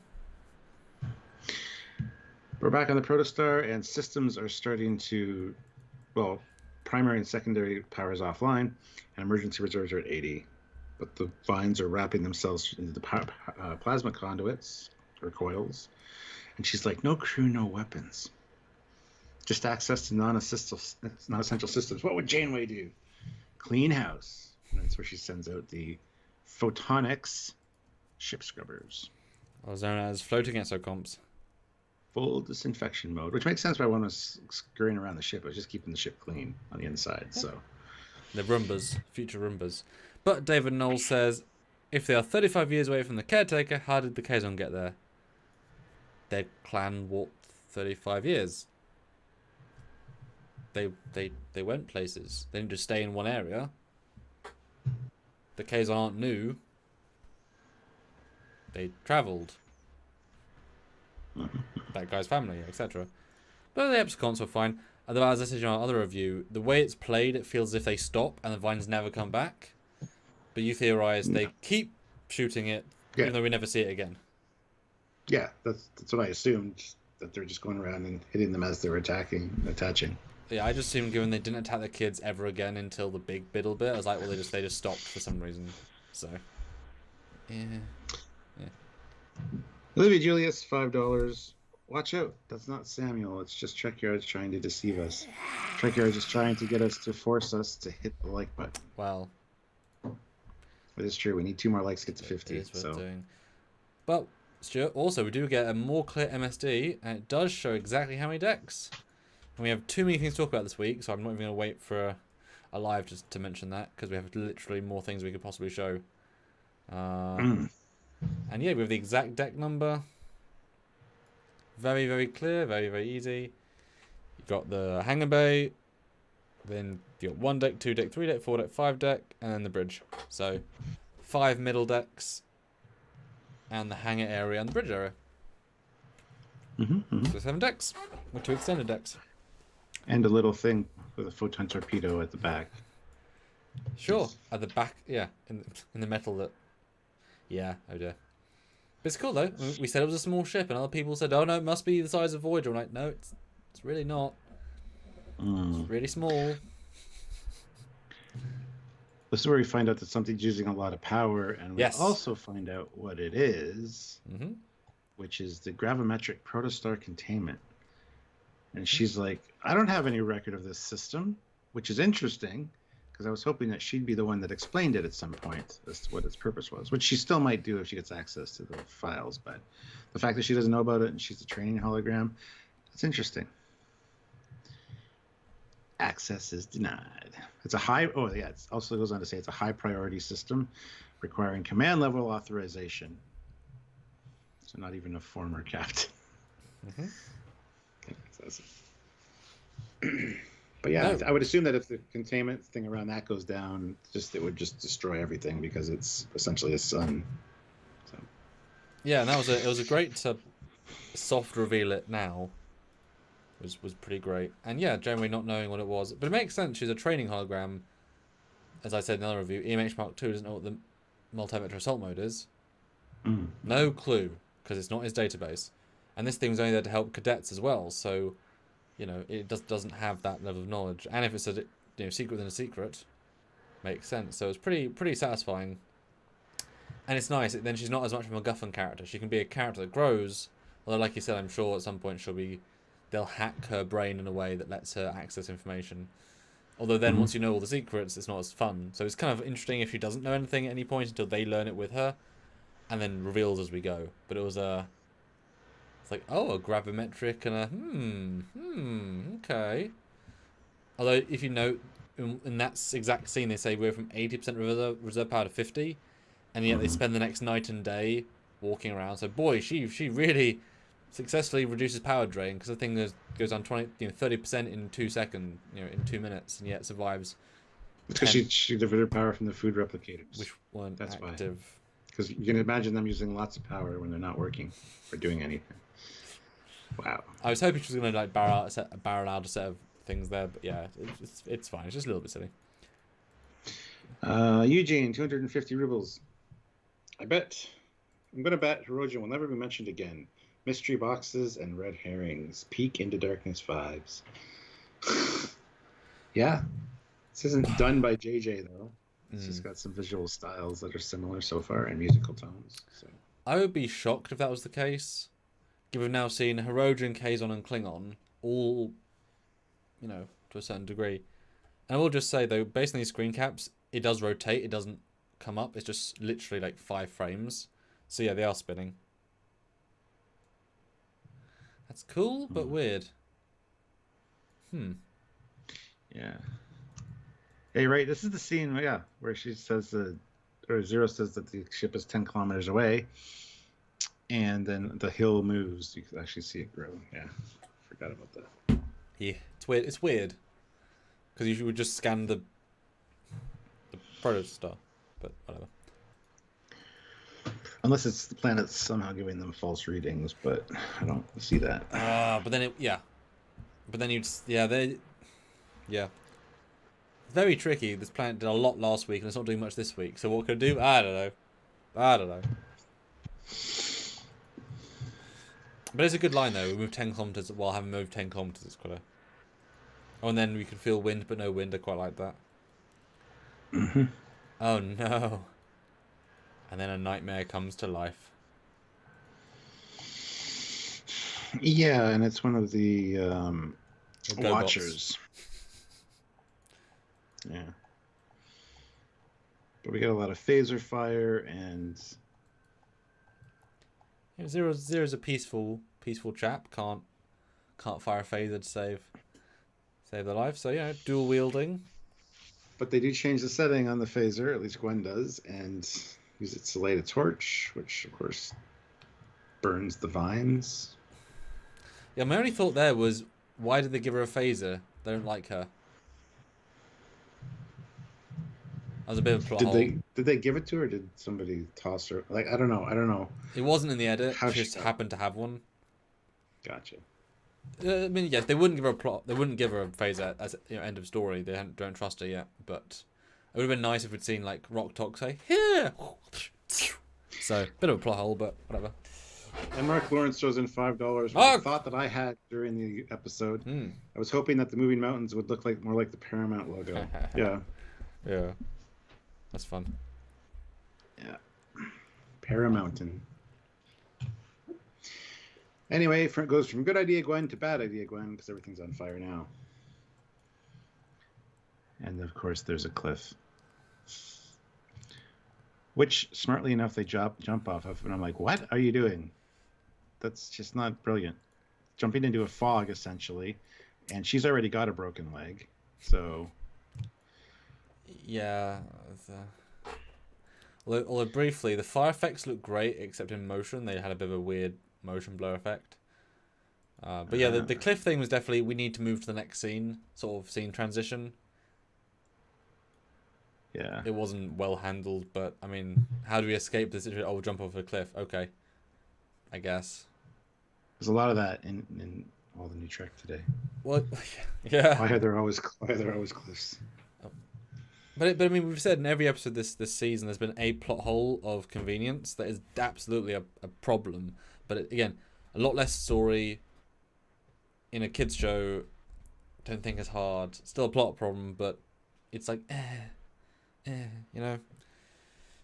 Speaker 2: We're back on the Protostar, and systems are starting to, well, primary and secondary powers offline, and emergency reserves are at 80. But the vines are wrapping themselves into the plasma conduits or coils, and she's like, "No crew, no weapons, just access to non-essential systems. What would Janeway do? Clean house." And that's where she sends out the photonics ship scrubbers.
Speaker 1: Also known as floating exocomps.
Speaker 2: Full disinfection mode, which makes sense why one was scurrying around the ship. It was just keeping the ship clean on the inside. So
Speaker 1: the Roombas, future Roombas. But David Knowles says, if they are 35 years away from the caretaker, how did the Kazon get there? Their clan walked 35 years. They went places. They didn't just stay in one area. The Kazon aren't new. They travelled. That guy's family, etc. But the episodes were fine. Otherwise, as I said in our other review, the way it's played, it feels as if they stop and the vines never come back. But you theorise they keep shooting it, even though we never see it again.
Speaker 2: Yeah, that's what I assumed, that they're just going around and hitting them as they're attaching.
Speaker 1: Yeah, I just assumed given they didn't attack the kids ever again until the big biddle bit, I was like, well, they just stopped for some reason. So, yeah.
Speaker 2: Olivia Julius, $5. Watch out, that's not Samuel. It's just Trekyards trying to deceive us. Trekyards is trying to get us to force us to hit the like button.
Speaker 1: Well,
Speaker 2: it is true. We need 2 more likes to get to 50.
Speaker 1: It is worth doing. But Stuart, also we do get a more clear MSD, and it does show exactly how many decks. And we have too many things to talk about this week, so I'm not even going to wait for a live just to mention that, because we have literally more things we could possibly show. And yeah, we have the exact deck number. Very, very clear, very, very easy. You've got the hangar bay, then you've got 1 deck, 2 deck, 3 deck, 4 deck, 5 deck, and then the bridge. So 5 middle decks, and the hangar area and the bridge area. So 7 decks, with 2 extended decks.
Speaker 2: And a little thing with a photon torpedo at the back.
Speaker 1: Sure, at the back, yeah, in the metal that... Yeah, oh dear. But it's cool though. We said it was a small ship, and other people said, "Oh no, it must be the size of Voyager." I'm like, no, it's really not. It's really small.
Speaker 2: This is where we find out that something's using a lot of power, and we also find out what it is, which is the gravimetric protostar containment. And she's like, "I don't have any record of this system," which is interesting, because I was hoping that she'd be the one that explained it at some point as to what its purpose was, which she still might do if she gets access to the files. But the fact that she doesn't know about it and she's a training hologram, that's interesting. Access is denied. It's a high, it also goes on to say it's a high priority system requiring command level authorization. So not even a former captain. But yeah, I would assume that if the containment thing around that goes down, it would just destroy everything, because it's essentially a sun. So.
Speaker 1: Yeah, and it was a great soft reveal it now. Was pretty great. And yeah, generally not knowing what it was. But it makes sense, she's a training hologram. As I said in another review, EMH Mark II doesn't know what the multi-vector assault mode is. No clue, because it's not his database. And this thing was only there to help cadets as well, so... You know, it doesn't have that level of knowledge, and if it's a secret within a secret, makes sense. So it's pretty satisfying, and it's nice. Then she's not as much of a MacGuffin character. She can be a character that grows. Although, like you said, I'm sure at some point they'll hack her brain in a way that lets her access information. Although then once you know all the secrets, it's not as fun. So it's kind of interesting if she doesn't know anything at any point until they learn it with her, and then reveals as we go. But it was It's like, a gravimetric and okay. Although, if you note, in that exact scene, they say we're from 80% reserve power to 50, and yet they spend the next night and day walking around. So, boy, she really successfully reduces power drain because the thing goes on 30% in 2 seconds, in 2 minutes, and yet survives.
Speaker 2: It's because she diverted power from the food replicators.
Speaker 1: Which weren't
Speaker 2: That's
Speaker 1: active.
Speaker 2: Because you can imagine them using lots of power when they're not working or doing anything. Wow.
Speaker 1: I was hoping she was going to like barrel out a set of things there, but yeah, it's fine. It's just a little bit silly.
Speaker 2: Eugene, 250 rubles. I'm going to bet Hirogen will never be mentioned again. Mystery boxes and red herrings. Peek into darkness vibes. Yeah. This isn't done by JJ, though. It's just got some visual styles that are similar so far and musical tones. So
Speaker 1: I would be shocked if that was the case. Given we've now seen Hirogen, Kazon, and Klingon all, to a certain degree. And I will just say, though, based on these screen caps, it does rotate. It doesn't come up. It's just literally like 5 frames. So yeah, they are spinning. That's cool, but weird.
Speaker 2: Yeah. Hey, right. This is the scene, where she says or Zero says that the ship is 10 kilometers away, and then the hill moves. You can actually see it grow. Yeah, forgot about that.
Speaker 1: Yeah, it's weird. It's weird because you would just scan the protostar, but whatever.
Speaker 2: Unless it's the planet somehow giving them false readings, but I don't see that.
Speaker 1: But then very tricky. This planet did a lot last week, and it's not doing much this week. So what could it do? I don't know. But it's a good line though. We moved 10 kilometers while having moved 10 kilometers. It's quite a. Oh, and then we can feel wind, but no wind. I quite like that.
Speaker 2: Mm-hmm.
Speaker 1: Oh no. And then a nightmare comes to life.
Speaker 2: Yeah, and it's one of the Watchers. Yeah. But we got a lot of phaser fire and
Speaker 1: Zero's a peaceful chap. Can't fire a phaser to save their life. So dual wielding.
Speaker 2: But they do change the setting on the phaser, at least Gwen does, and use it to light a torch, which of course burns the vines.
Speaker 1: Yeah, my only thought there was, why did they give her a phaser? They don't like her. That was a bit of a plot hole.
Speaker 2: Did they give it to her, or did somebody toss her? Like, I don't know.
Speaker 1: It wasn't in the edit.
Speaker 2: How
Speaker 1: She just happened to have one.
Speaker 2: Gotcha.
Speaker 1: I mean, yes, they wouldn't give her a plot. They wouldn't give her a phaser as end of story. They don't trust her yet. But it would have been nice if we'd seen like Rock Talk say here. So bit of a plot hole, but whatever.
Speaker 2: And Mark Lawrence throws in $5.
Speaker 1: Oh!
Speaker 2: A thought that I had during the episode. I was hoping that the moving mountains would look more like the Paramount logo. Yeah.
Speaker 1: Yeah. That's fun.
Speaker 2: Yeah. Paramountain. Anyway, it goes from good idea Gwen to bad idea Gwen because everything's on fire now. And of course there's a cliff. Which, smartly enough, they jump off of. And I'm like, what are you doing? That's just not brilliant. Jumping into a fog, essentially. And she's already got a broken leg. So...
Speaker 1: Yeah. Although briefly, the fire effects look great, except in motion. They had a bit of a weird motion blur effect. But yeah, the cliff thing was definitely, we need to move to the next scene, sort of scene transition.
Speaker 2: Yeah.
Speaker 1: It wasn't well handled, but I mean, how do we escape this situation? Oh, we'll jump off a cliff. Okay. I guess.
Speaker 2: There's a lot of that in all the new Trek today.
Speaker 1: Well, yeah.
Speaker 2: Why are there always cliffs?
Speaker 1: But I mean, we've said in every episode this season, there's been a plot hole of convenience that is absolutely a problem. But again, a lot less story in a kids show. Don't think as hard. Still a plot problem, but it's like, you know.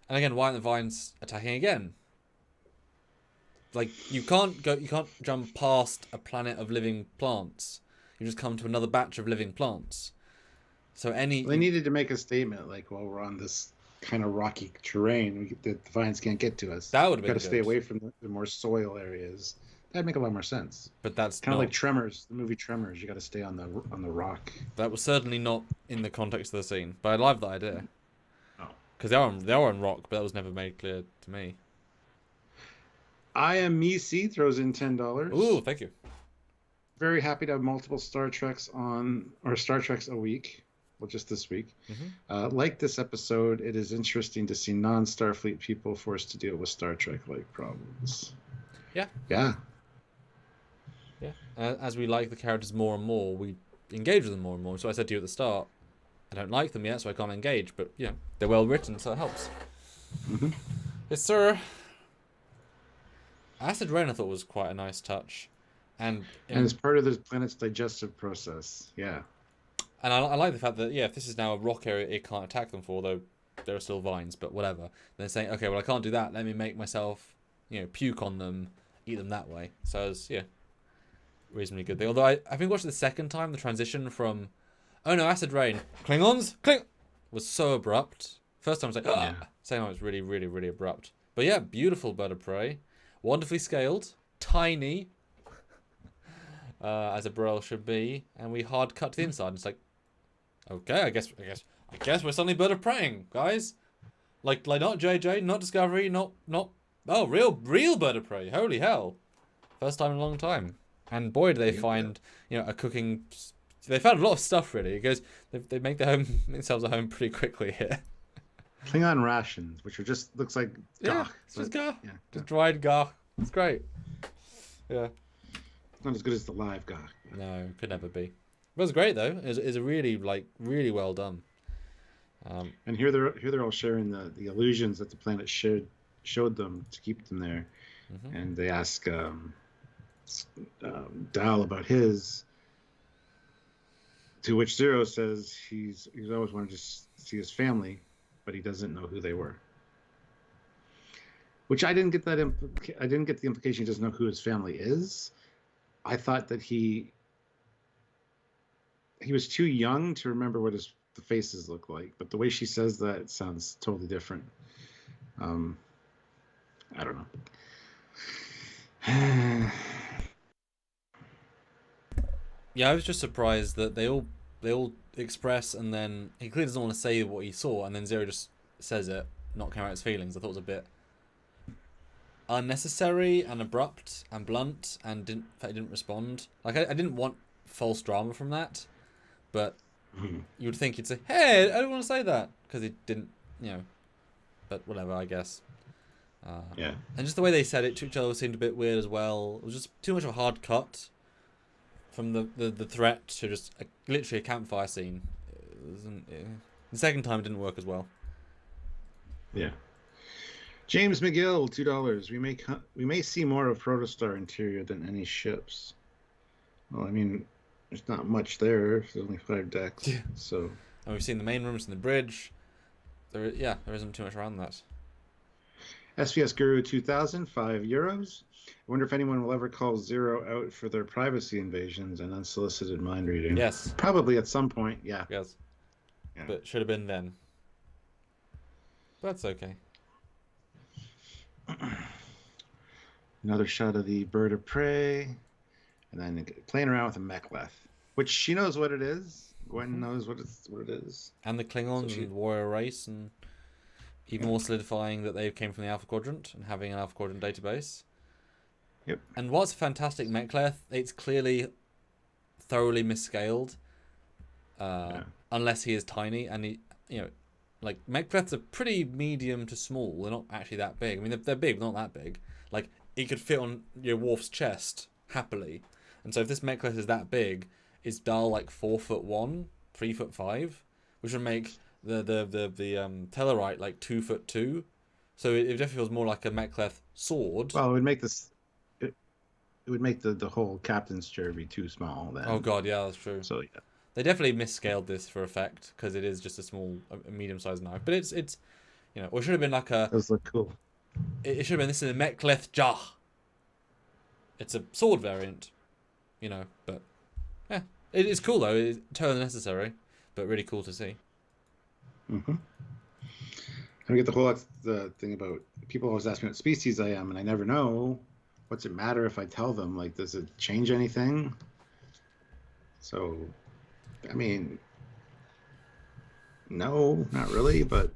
Speaker 1: And again, why aren't the vines attacking again? Like, you can't jump past a planet of living plants. You just come to another batch of living plants. So they
Speaker 2: needed to make a statement like, well, we're on this kind of rocky terrain, the vines can't get to us.
Speaker 1: That would have been
Speaker 2: got to stay away from the more soil areas. That'd make a lot more sense.
Speaker 1: But that's
Speaker 2: kind of like Tremors, the movie Tremors. You got to stay on the rock.
Speaker 1: That was certainly not in the context of the scene, but I love that idea.
Speaker 2: Oh,
Speaker 1: because they are on rock, but that was never made clear to me.
Speaker 2: I am me C throws in $10.
Speaker 1: Ooh, thank you.
Speaker 2: Very happy to have multiple Star Treks on, or Star Treks a week. Well, just this week. Like this episode, it is interesting to see non-Starfleet people forced to deal with Star Trek-like problems.
Speaker 1: Yeah.
Speaker 2: Yeah.
Speaker 1: Yeah. As we like the characters more and more, we engage with them more and more. So I said to you at the start, I don't like them yet, so I can't engage. But, you know, they're well written, so it helps. Yes, sir. Acid rain, I thought, was quite a nice touch. And
Speaker 2: it's part of the planet's digestive process. Yeah.
Speaker 1: And I like the fact that, yeah, if this is now a rock area, it can't attack them for, although there are still vines, but whatever. Then saying, okay, well, I can't do that. Let me make myself, you know, puke on them, eat them that way. So it's, yeah, reasonably good thing. Although I think watched it the second time, the transition from, oh no, acid rain, Klingons, was so abrupt. First time I was like, ah. Second time it was really, really, really abrupt. But yeah, beautiful bird of prey, wonderfully scaled, tiny, as a Burrell should be, and we hard cut to the inside. And it's like, okay, I guess we're suddenly bird of preying, guys. Like not JJ, not Discovery, not oh, real bird of prey. Holy hell, first time in a long time. And boy, do they find a cooking. They found a lot of stuff really, because they make themselves a home pretty quickly here.
Speaker 2: Klingon rations, which are just looks like gah.
Speaker 1: It's just gah, just dried gah. It's great. Yeah.
Speaker 2: Not as good as the live gah.
Speaker 1: No, could never be. It was great though. It was a really really well done.
Speaker 2: And here they're all sharing the illusions that the planet showed them to keep them there. And they ask Dal about his, to which Zero says he's always wanted to see his family, but he doesn't know who they were. Which I didn't get that. I didn't get the implication he doesn't know who his family is. I thought that he was too young to remember what the faces look like, but the way she says that, it sounds totally different. I don't know.
Speaker 1: Yeah, I was just surprised that they all express, and then he clearly doesn't want to say what he saw, and then Zero just says it, not caring about his feelings. I thought it was a bit unnecessary and abrupt and blunt, and didn't respond. Like I didn't want false drama from that, but you would think he'd say, "Hey, I don't want to say that," because he didn't, But whatever, I guess.
Speaker 2: Yeah.
Speaker 1: And just the way they said it to each other seemed a bit weird as well. It was just too much of a hard cut from the threat to just literally a campfire scene. The second time it didn't work as well.
Speaker 2: Yeah. James McGill, $2. We may see more of Protostar interior than any ships. Well, I mean, there's not much there. There's only 5 decks.
Speaker 1: Yeah.
Speaker 2: So.
Speaker 1: And we've seen the main rooms and the bridge. There isn't too much around that.
Speaker 2: SVS Guru 2000, €5. I wonder if anyone will ever call Zero out for their privacy invasions and unsolicited mind reading.
Speaker 1: Yes.
Speaker 2: Probably at some point, yeah.
Speaker 1: Yes.
Speaker 2: Yeah.
Speaker 1: But should have been then. But that's okay.
Speaker 2: Another shot of the bird of prey, and then playing around with a mechleth, which she knows what it is. Gwen knows what it is.
Speaker 1: And the Klingons and the warrior race, and even more solidifying that they came from the Alpha Quadrant and having an Alpha Quadrant database.
Speaker 2: Yep.
Speaker 1: And what's a fantastic mechleth, it's clearly thoroughly misscaled, unless he is tiny, and he, like mechleths are pretty medium to small. They're not actually that big. I mean, they're big, but not that big. Like he could fit on Worf's chest happily. And so if this mechleth is that big, is Dal like 4'1", 3'5", which would make the Tellarite like 2'2". So it definitely feels more like a mechleth sword.
Speaker 2: Well, it would make this. It would make the whole captain's chair be too small then.
Speaker 1: Oh god, yeah, that's true.
Speaker 2: So yeah.
Speaker 1: They definitely misscaled this for effect, because it is just a medium-sized knife. But it's or it should have been like a.
Speaker 2: Those look cool.
Speaker 1: It should have been, this is a mechleth jah. It's a sword variant, but yeah, it is cool though. It's totally unnecessary, but really cool to see.
Speaker 2: I get the whole thing about people always ask me what species I am, and I never know. What's it matter if I tell them? Like, does it change anything? So. I mean, no, not really, but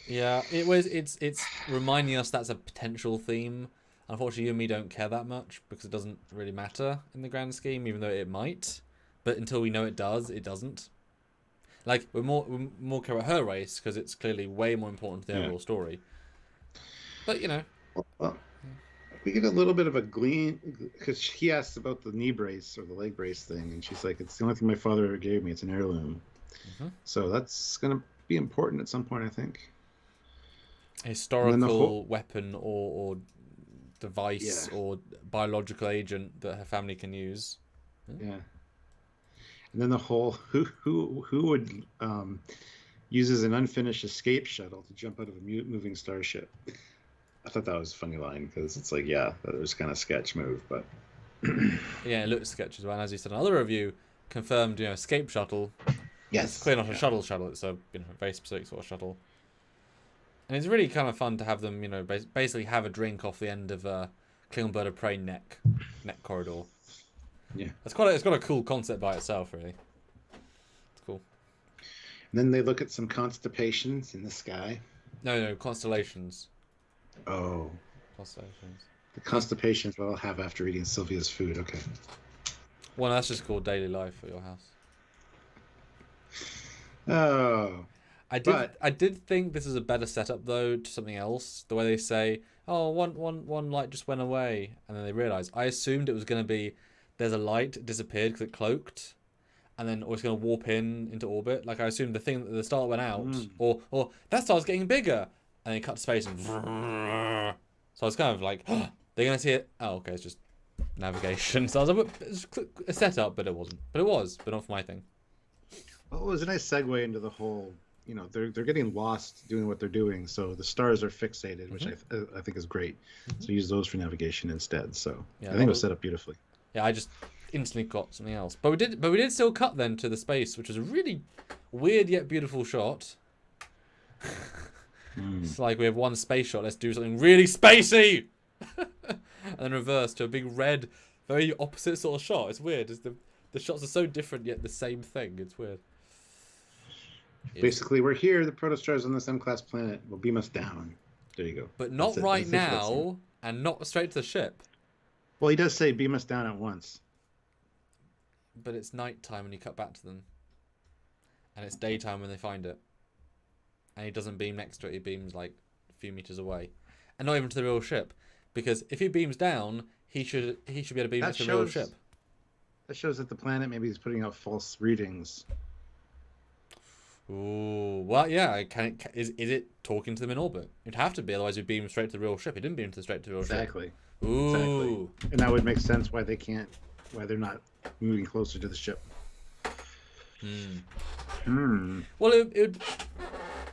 Speaker 1: Yeah, it was. It's reminding us that's a potential theme. Unfortunately, you and me don't care that much because it doesn't really matter in the grand scheme, even though it might. But until we know it does, it doesn't. Like we're more care about her race because it's clearly way more important to the
Speaker 2: Yeah.
Speaker 1: overall story. But you know,
Speaker 2: Well, we get a little bit of a glean because he asks about the knee brace or the leg brace thing, and she's like, "It's the only thing my father ever gave me. It's an heirloom."
Speaker 1: mhm.
Speaker 2: So that's gonna be important at some point, I think. And then the whole
Speaker 1: Historical weapon or
Speaker 2: yeah,
Speaker 1: device or biological agent that her family can use.
Speaker 2: yeah, and then the whole who would uses an unfinished escape shuttle to jump out of a moving starship. I thought that was a funny line because it's like, yeah, that was kind of sketch move, but
Speaker 1: Yeah, it looks sketchy as well. And as you said, another review confirmed, escape shuttle. It's
Speaker 2: yes,
Speaker 1: clearly not a
Speaker 2: yeah,
Speaker 1: shuttle. It's a very specific sort of shuttle. And it's really kind of fun to have them, basically have a drink off the end of a Klingon bird of prey neck corridor.
Speaker 2: yeah.
Speaker 1: It's got a cool concept by itself, really. It's cool.
Speaker 2: And then they look at some constipations in the sky.
Speaker 1: No, constellations.
Speaker 2: Oh,
Speaker 1: Constellations.
Speaker 2: the constipations what I'll have after eating Sylvia's food. Okay.
Speaker 1: Well, that's just called daily life at your house.
Speaker 2: Oh,
Speaker 1: I did
Speaker 2: but
Speaker 1: I did think this is a better setup though to something else. The way they say, "Oh, one light just went away," and then they realize. I assumed it was going to be there's a light, it disappeared because it cloaked, and then or it's going to warp into orbit. Like I assumed the thing that the star went out, or that star's getting bigger, and then cut to space and. So I was kind of like, oh, they're going to see it. Oh, okay, it's just navigation. So I was like, it's a setup, but it wasn't. But it was, but not for my thing.
Speaker 2: well, it was a nice segue into the whole. They're getting lost doing what they're doing, so the stars are fixated, which I think is great. So use those for navigation instead. So
Speaker 1: Yeah,
Speaker 2: I think it was set up beautifully.
Speaker 1: Yeah, I just instantly got something else. But we did still cut then to the space, which was a really weird yet beautiful shot. It's like we have one space shot, let's do something really spacey! And then reverse to a big red, very opposite sort of shot. It's weird. The shots are so different yet the same thing. It's weird.
Speaker 2: Basically, we're here. The protostars on this M-class planet will beam us down. There you go.
Speaker 1: But not
Speaker 2: That's it.
Speaker 1: right
Speaker 2: That's it for that scene.
Speaker 1: now, and not straight to the ship.
Speaker 2: Well, he does say beam us down at once.
Speaker 1: But it's nighttime when you cut back to them. And it's daytime when they find it. And he doesn't beam next to it, he beams like a few meters away. And not even to the real ship. Because if he beams down, he should be able to beam
Speaker 2: That
Speaker 1: to the real
Speaker 2: shows-
Speaker 1: ship.
Speaker 2: That shows that the planet maybe is putting out false readings.
Speaker 1: Ooh, well, yeah. Is it talking to them in orbit? It'd have to be, otherwise he'd beam straight to the real ship. He didn't beam straight to the real
Speaker 2: Exactly.
Speaker 1: ship. Ooh.
Speaker 2: Exactly. And that would make sense why they're not moving closer to the ship.
Speaker 1: Well, it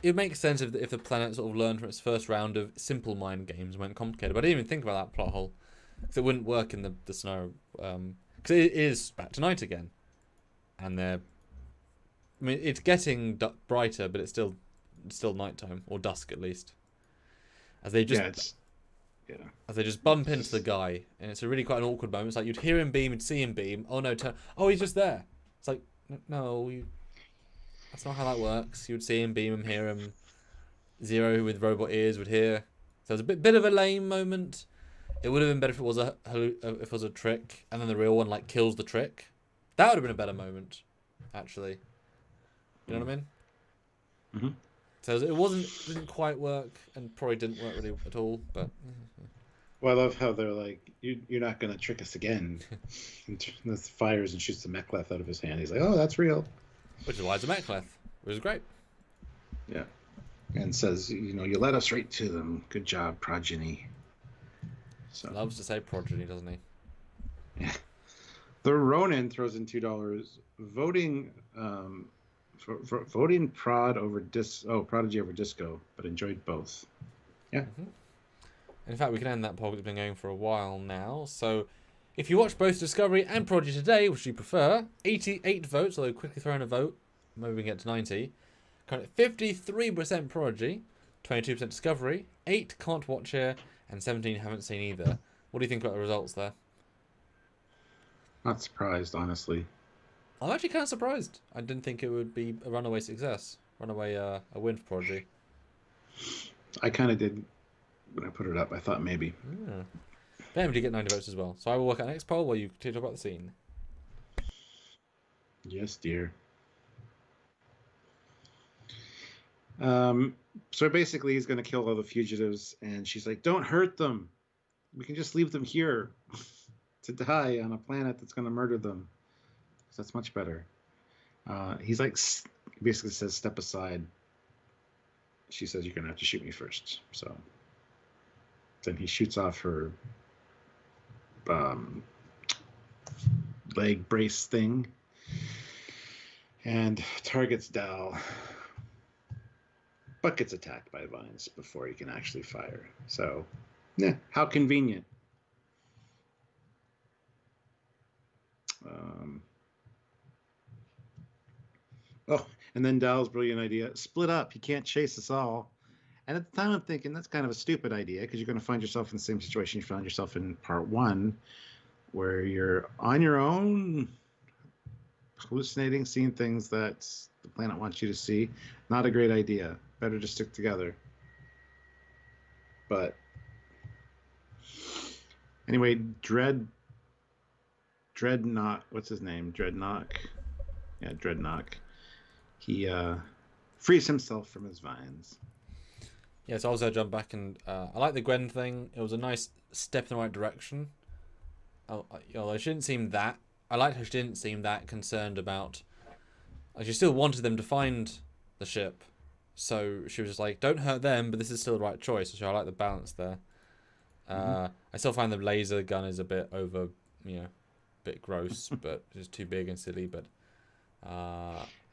Speaker 1: would make sense if the planet sort of learned from its first round of simple mind games and went complicated. But I didn't even think about that plot hole. Because it wouldn't work in the scenario. Because it is back to night again. And it's getting brighter, but it's still nighttime. Or dusk, at least. As they just bump into the guy. And it's a really quite an awkward moment. It's like you'd hear him beam, you'd see him beam. Oh no, oh, he's just there. It's like, no, that's not how that works. You would see him, beam him, hear him. Zero with robot ears would hear. So it's a bit of a lame moment. It would have been better if it was a trick, and then the real one like kills the trick. That would have been a better moment, actually. You know what I mean?
Speaker 2: Mm-hmm.
Speaker 1: So it didn't quite work, and probably didn't work really at all. But
Speaker 2: Well, I love how they're like, you're not going to trick us again. And fires and shoots the mechleth out of his hand. He's like, oh, that's real.
Speaker 1: which is why it's a mechleth, which is great.
Speaker 2: Yeah. And says, you led us right to them. Good job, progeny. So
Speaker 1: Loves to say progeny, doesn't he?
Speaker 2: yeah. The Ronin throws in $2, voting voting Prodigy over Disco, but enjoyed both. Yeah.
Speaker 1: In fact, we can end that poll. It's been going for a while now. So, if you watch both Discovery and Prodigy today, which do you prefer? 88 votes, although quickly throw in a vote. Maybe we can get to 90. Currently 53% Prodigy, 22% Discovery, 8 can't watch here, and 17 haven't seen either. What do you think about the results there?
Speaker 2: Not surprised, honestly.
Speaker 1: I'm actually kind of surprised. I didn't think it would be a runaway success. A win for Prodigy.
Speaker 2: I kind of did when I put it up. I thought maybe.
Speaker 1: Yeah. Ben, did you get 90 votes as well? So I will work out next poll while you talk about the scene.
Speaker 2: Yes, dear. So basically, he's going to kill all the fugitives, and she's like, "Don't hurt them. We can just leave them here to die on a planet that's going to murder them. So that's much better." He's like, basically says, "Step aside." She says, "You're going to have to shoot me first." So then he shoots off her leg brace thing and targets Dal, but gets attacked by vines before he can actually fire. So, yeah, how convenient. Oh, and then Dal's brilliant idea: split up. He can't chase us all. And at the time, I'm thinking that's kind of a stupid idea because you're going to find yourself in the same situation you found yourself in part 1, where you're on your own, hallucinating, seeing things that the planet wants you to see. Not a great idea. Better to stick together. But anyway, Dreadnought, what's his name? Dreadnought. Yeah, Dreadnought. He frees himself from his vines.
Speaker 1: Yeah, so I was going to jump back and I like the Gwen thing. It was a nice step in the right direction. Although she didn't seem that... I liked how she didn't seem that concerned about... Like, she still wanted them to find the ship. So she was just like, don't hurt them, but this is still the right choice. So I like the balance there. I still find the laser gun is a bit over, a bit gross, but it's too big and silly, but...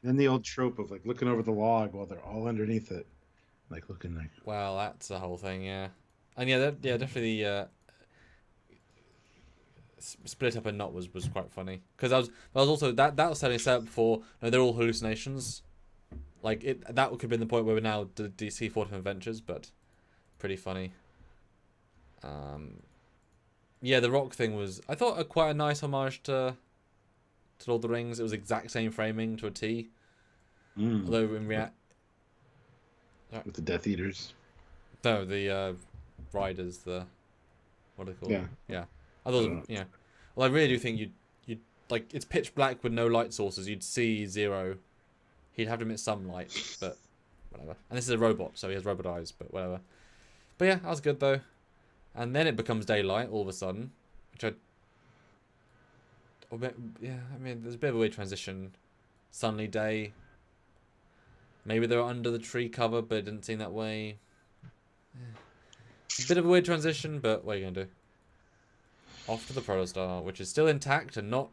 Speaker 2: then the old trope of, like, looking over the log while they're all underneath it. Like, looking like...
Speaker 1: Well, that's the whole thing, yeah. And definitely split up a knot was quite funny. Because that was also... That was setting us up for... they're all hallucinations. Like, that could have been the point where we're now DC 40 Adventures, but pretty funny. Yeah, the rock thing was... I thought quite a nice homage to Lord of the Rings. It was the exact same framing to a T. Although in reality...
Speaker 2: With the Death Eaters.
Speaker 1: No, the riders, what are they called? Yeah. I thought, Well, I really do think you'd like, it's pitch black with no light sources. You'd see Zero. He'd have to emit some light, but whatever. And this is a robot, so he has robot eyes, but whatever. But yeah, that was good though. And then it becomes daylight all of a sudden, which there's a bit of a weird transition. Sunny day. Maybe they were under the tree cover, but it didn't seem that way. It's a bit of a weird transition, but what are you gonna do? Off to the Protostar, which is still intact and this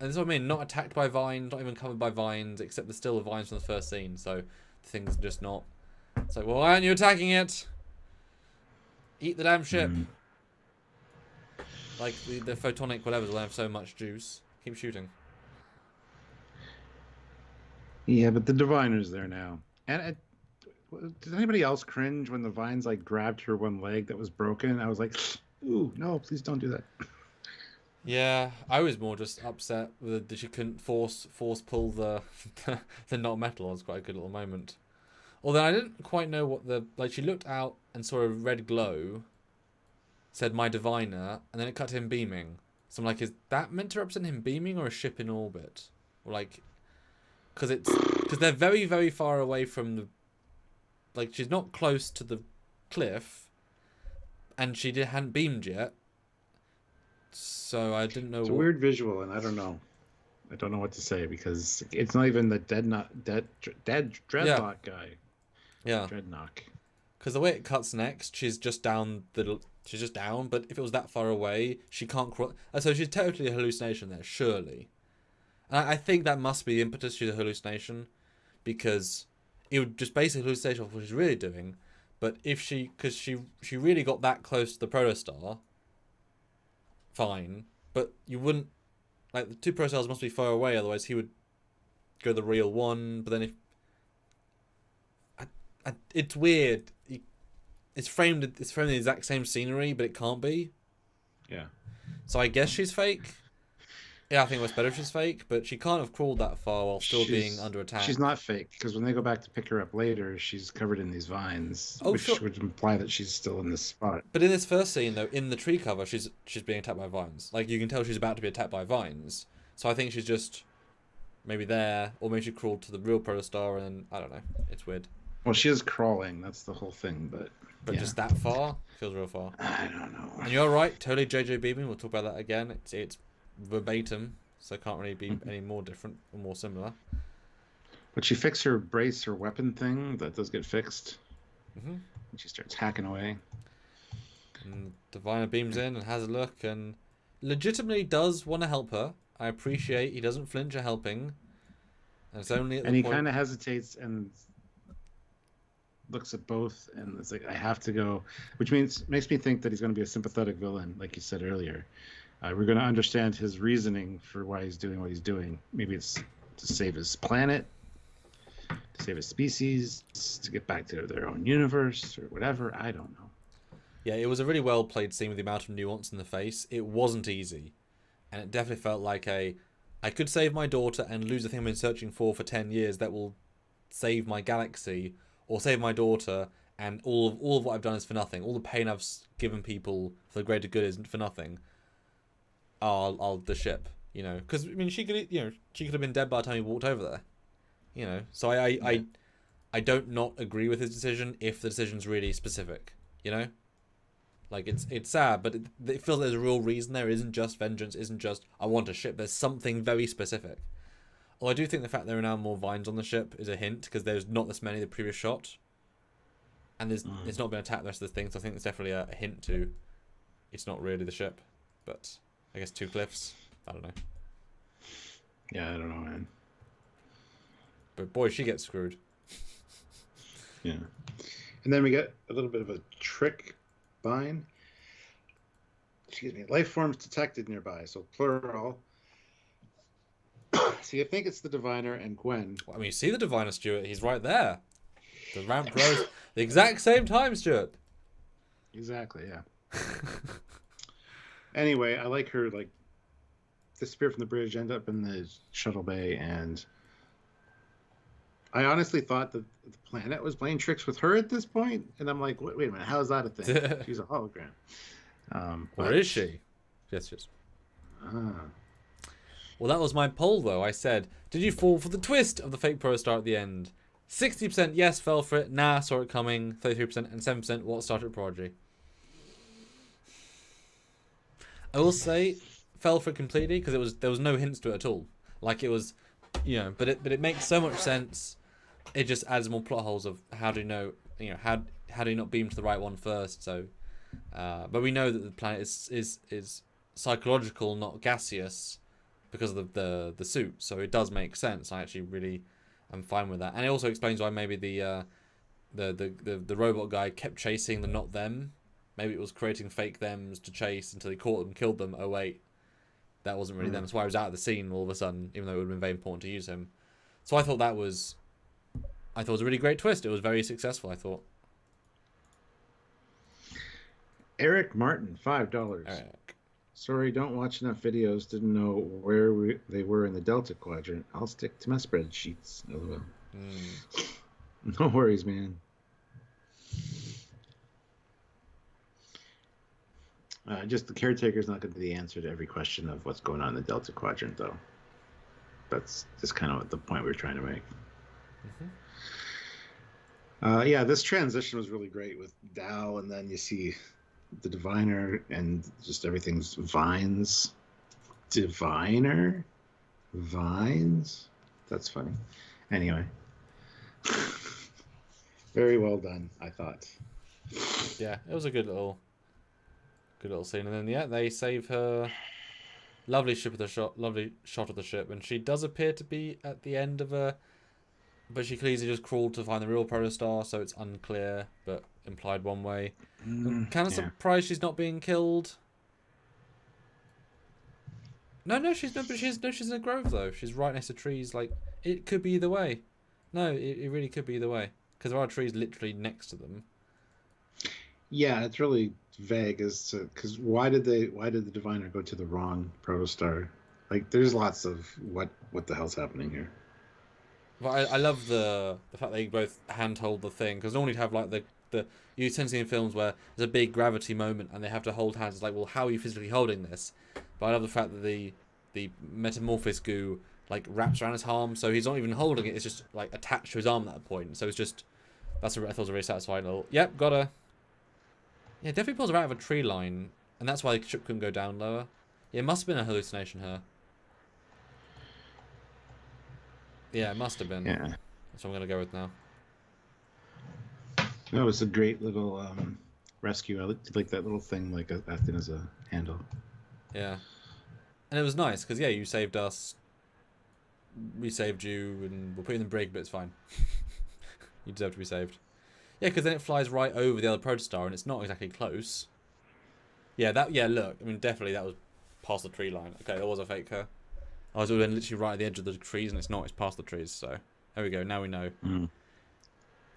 Speaker 1: is what I mean, not attacked by vines, not even covered by vines, except there's still the vines from the first scene, so the thing's just not... It's like, well, why aren't you attacking it? Eat the damn ship. Like, the photonic whatever will have so much juice. Keep shooting.
Speaker 2: Yeah, but the diviner's there now. And did anybody else cringe when the vines, like, grabbed her one leg that was broken? I was like, ooh, no, please don't do that.
Speaker 1: Yeah, I was more just upset that she couldn't force pull the not metal. It was quite a good little moment. Although I didn't quite know what she looked out and saw a red glow, said my diviner, and then it cut to him beaming. So I'm like, is that meant to represent him beaming or a ship in orbit? Or like, because they're very, very far away from the, like, she's not close to the cliff, and she hadn't beamed yet. So I didn't know.
Speaker 2: It's a weird visual, and I don't know. I don't know what to say because it's not even the Dreadnought guy.
Speaker 1: Yeah.
Speaker 2: Dreadnought.
Speaker 1: Because the way it cuts next, she's just down. But if it was that far away, she can't cross. So she's totally a hallucination there, surely. And I think that must be the impetus to the hallucination, because it would just basically hallucination of what she's really doing. But if because she really got that close to the protostar, fine. But you wouldn't, like, the two protostars must be far away, otherwise he would go the real one. But then if it's weird. It's framed the exact same scenery, but it can't be.
Speaker 2: Yeah.
Speaker 1: So I guess she's fake. Yeah, I think it was better if she's fake, but she can't have crawled that far while still being under attack.
Speaker 2: She's not fake, because when they go back to pick her up later, she's covered in these vines,
Speaker 1: Oh,
Speaker 2: which
Speaker 1: sure.
Speaker 2: would imply that she's still in this spot.
Speaker 1: But in this first scene, though, in the tree cover, she's being attacked by vines. Like, you can tell she's about to be attacked by vines. So I think she's just maybe there, or maybe she crawled to the real protostar, and then, I don't know. It's weird.
Speaker 2: Well, she is crawling. That's the whole thing, but yeah.
Speaker 1: Just that far feels real far.
Speaker 2: I don't know.
Speaker 1: And you're right, totally JJ beaming. We'll talk about that again. It's verbatim, so it can't really be any more different or more similar.
Speaker 2: But she fixed her brace, her weapon thing. That does get fixed.
Speaker 1: Mm-hmm.
Speaker 2: And she starts hacking away.
Speaker 1: And Diviner beams in and has a look and legitimately does want to help her. I appreciate he doesn't flinch at helping. And it's only at the
Speaker 2: And he
Speaker 1: point...
Speaker 2: kind of hesitates and looks at both, and it's like, I have to go, which makes me think that he's going to be a sympathetic villain, like you said earlier. We're going to understand his reasoning for why he's doing what he's doing. Maybe it's to save his planet, to save his species, to get back to their own universe, or whatever. I don't know.
Speaker 1: Yeah, it was a really well played scene with the amount of nuance in the face. It wasn't easy. And it definitely felt like I could save my daughter and lose the thing I've been searching for 10 years that will save my galaxy, or save my daughter, and all of what I've done is for nothing. All the pain I've given people for the greater good isn't for nothing. I'll the ship, you know, because I mean she could have been dead by the time he walked over there, you know. So I don't not agree with his decision if the decision's really specific, you know. Like it's sad, but it feels like there's a real reason there. It isn't just vengeance, isn't just I want a ship. There's something very specific. Well, I do think the fact there are now more vines on the ship is a hint, because there's not this many the previous shot, and it's not been attacked the rest of the thing. So I think it's definitely a hint to it's not really the ship, but I guess 2 cliffs. I don't know.
Speaker 2: Yeah, I don't know, man.
Speaker 1: But boy, she gets screwed.
Speaker 2: Yeah, and then we get a little bit of a trick vine. Excuse me. Life forms detected nearby, so plural. So you think it's the Diviner and Gwen.
Speaker 1: Well, I mean, you see the Diviner, Stuart. He's right there. The ramp rose the exact same time, Stuart.
Speaker 2: Exactly, yeah. Anyway, I like her, like, disappear from the bridge, end up in the shuttle bay, and I honestly thought that the planet was playing tricks with her at this point, and I'm like, wait a minute, how is that a thing? She's a hologram.
Speaker 1: Or is she? Yes.
Speaker 2: Ah.
Speaker 1: Well, that was my poll, though. I said, did you fall for the twist of the fake protostar at the end? 60% yes, fell for it. Nah, saw it coming. 33% and 7% what started Prodigy. I will say, fell for it completely, because there was no hints to it at all. Like, it was, you know, but it makes so much sense. It just adds more plot holes of how do you know, how do you not beam to the right one first? So, but we know that the planet is psychological, not gaseous, because of the suit. So it does make sense. I actually really am fine with that, and it also explains why maybe the robot guy kept chasing the not them. Maybe it was creating fake thems to chase until he caught them, killed them. Oh wait, that wasn't really them. That's why he was out of the scene all of a sudden, even though it would have been very important to use him. So I thought it was a really great twist. It was very successful, I thought.
Speaker 2: Eric Martin, $5.
Speaker 1: Eric.
Speaker 2: Sorry, don't watch enough videos. Didn't know where they were in the Delta Quadrant. I'll stick to my spreadsheets. LOL. No worries, man. Just the caretaker's not going to be the answer to every question of what's going on in the Delta Quadrant, though. That's just kind of the point we were trying to make. Yeah, this transition was really great with Dow, and then you see the Diviner, and just everything's vines. Diviner? Vines? That's funny. Anyway. Very well done, I thought.
Speaker 1: Yeah, it was a good little scene, and then yeah, they save her. Lovely shot of the ship, and she does appear to be at the end of a. But she clearly just crawled to find the real protostar, so it's unclear, but implied one way. Kind of surprised she's not being killed. No, she's not. But she's in a grove though. She's right next to trees. Like it could be either way. No, it really could be either way, because there are trees literally next to them.
Speaker 2: Yeah, it's really vague as to because why did the Diviner go to the wrong protostar? Like, there's lots of what the hell's happening here.
Speaker 1: But I love the fact they both handhold the thing, because normally you have like the you tend to see in films where there's a big gravity moment and they have to hold hands. It's like, well, how are you physically holding this? But I love the fact that the metamorphosis goo like wraps around his arm, so he's not even holding it. It's just like attached to his arm at that point. So it's just I thought was a very satisfying little. Yep, got her. Yeah, definitely pulls her out of a tree line, and that's why the ship couldn't go down lower. Yeah, it must have been a hallucination. Her. Yeah, it must have been.
Speaker 2: Yeah.
Speaker 1: That's what I'm gonna go with now.
Speaker 2: That was a great little rescue. I like that little thing, like acting as a handle.
Speaker 1: Yeah, and it was nice because yeah, you saved us. We saved you, and we'll put you in the brig, but it's fine. You deserve to be saved. Yeah, because then it flies right over the other protostar, and it's not exactly close. Yeah, that. Yeah, look. I mean, definitely that was past the tree line. Okay, that was a fake her. I was literally right at the edge of the trees, and it's not. It's past the trees. So there we go. Now we know.
Speaker 2: Mm.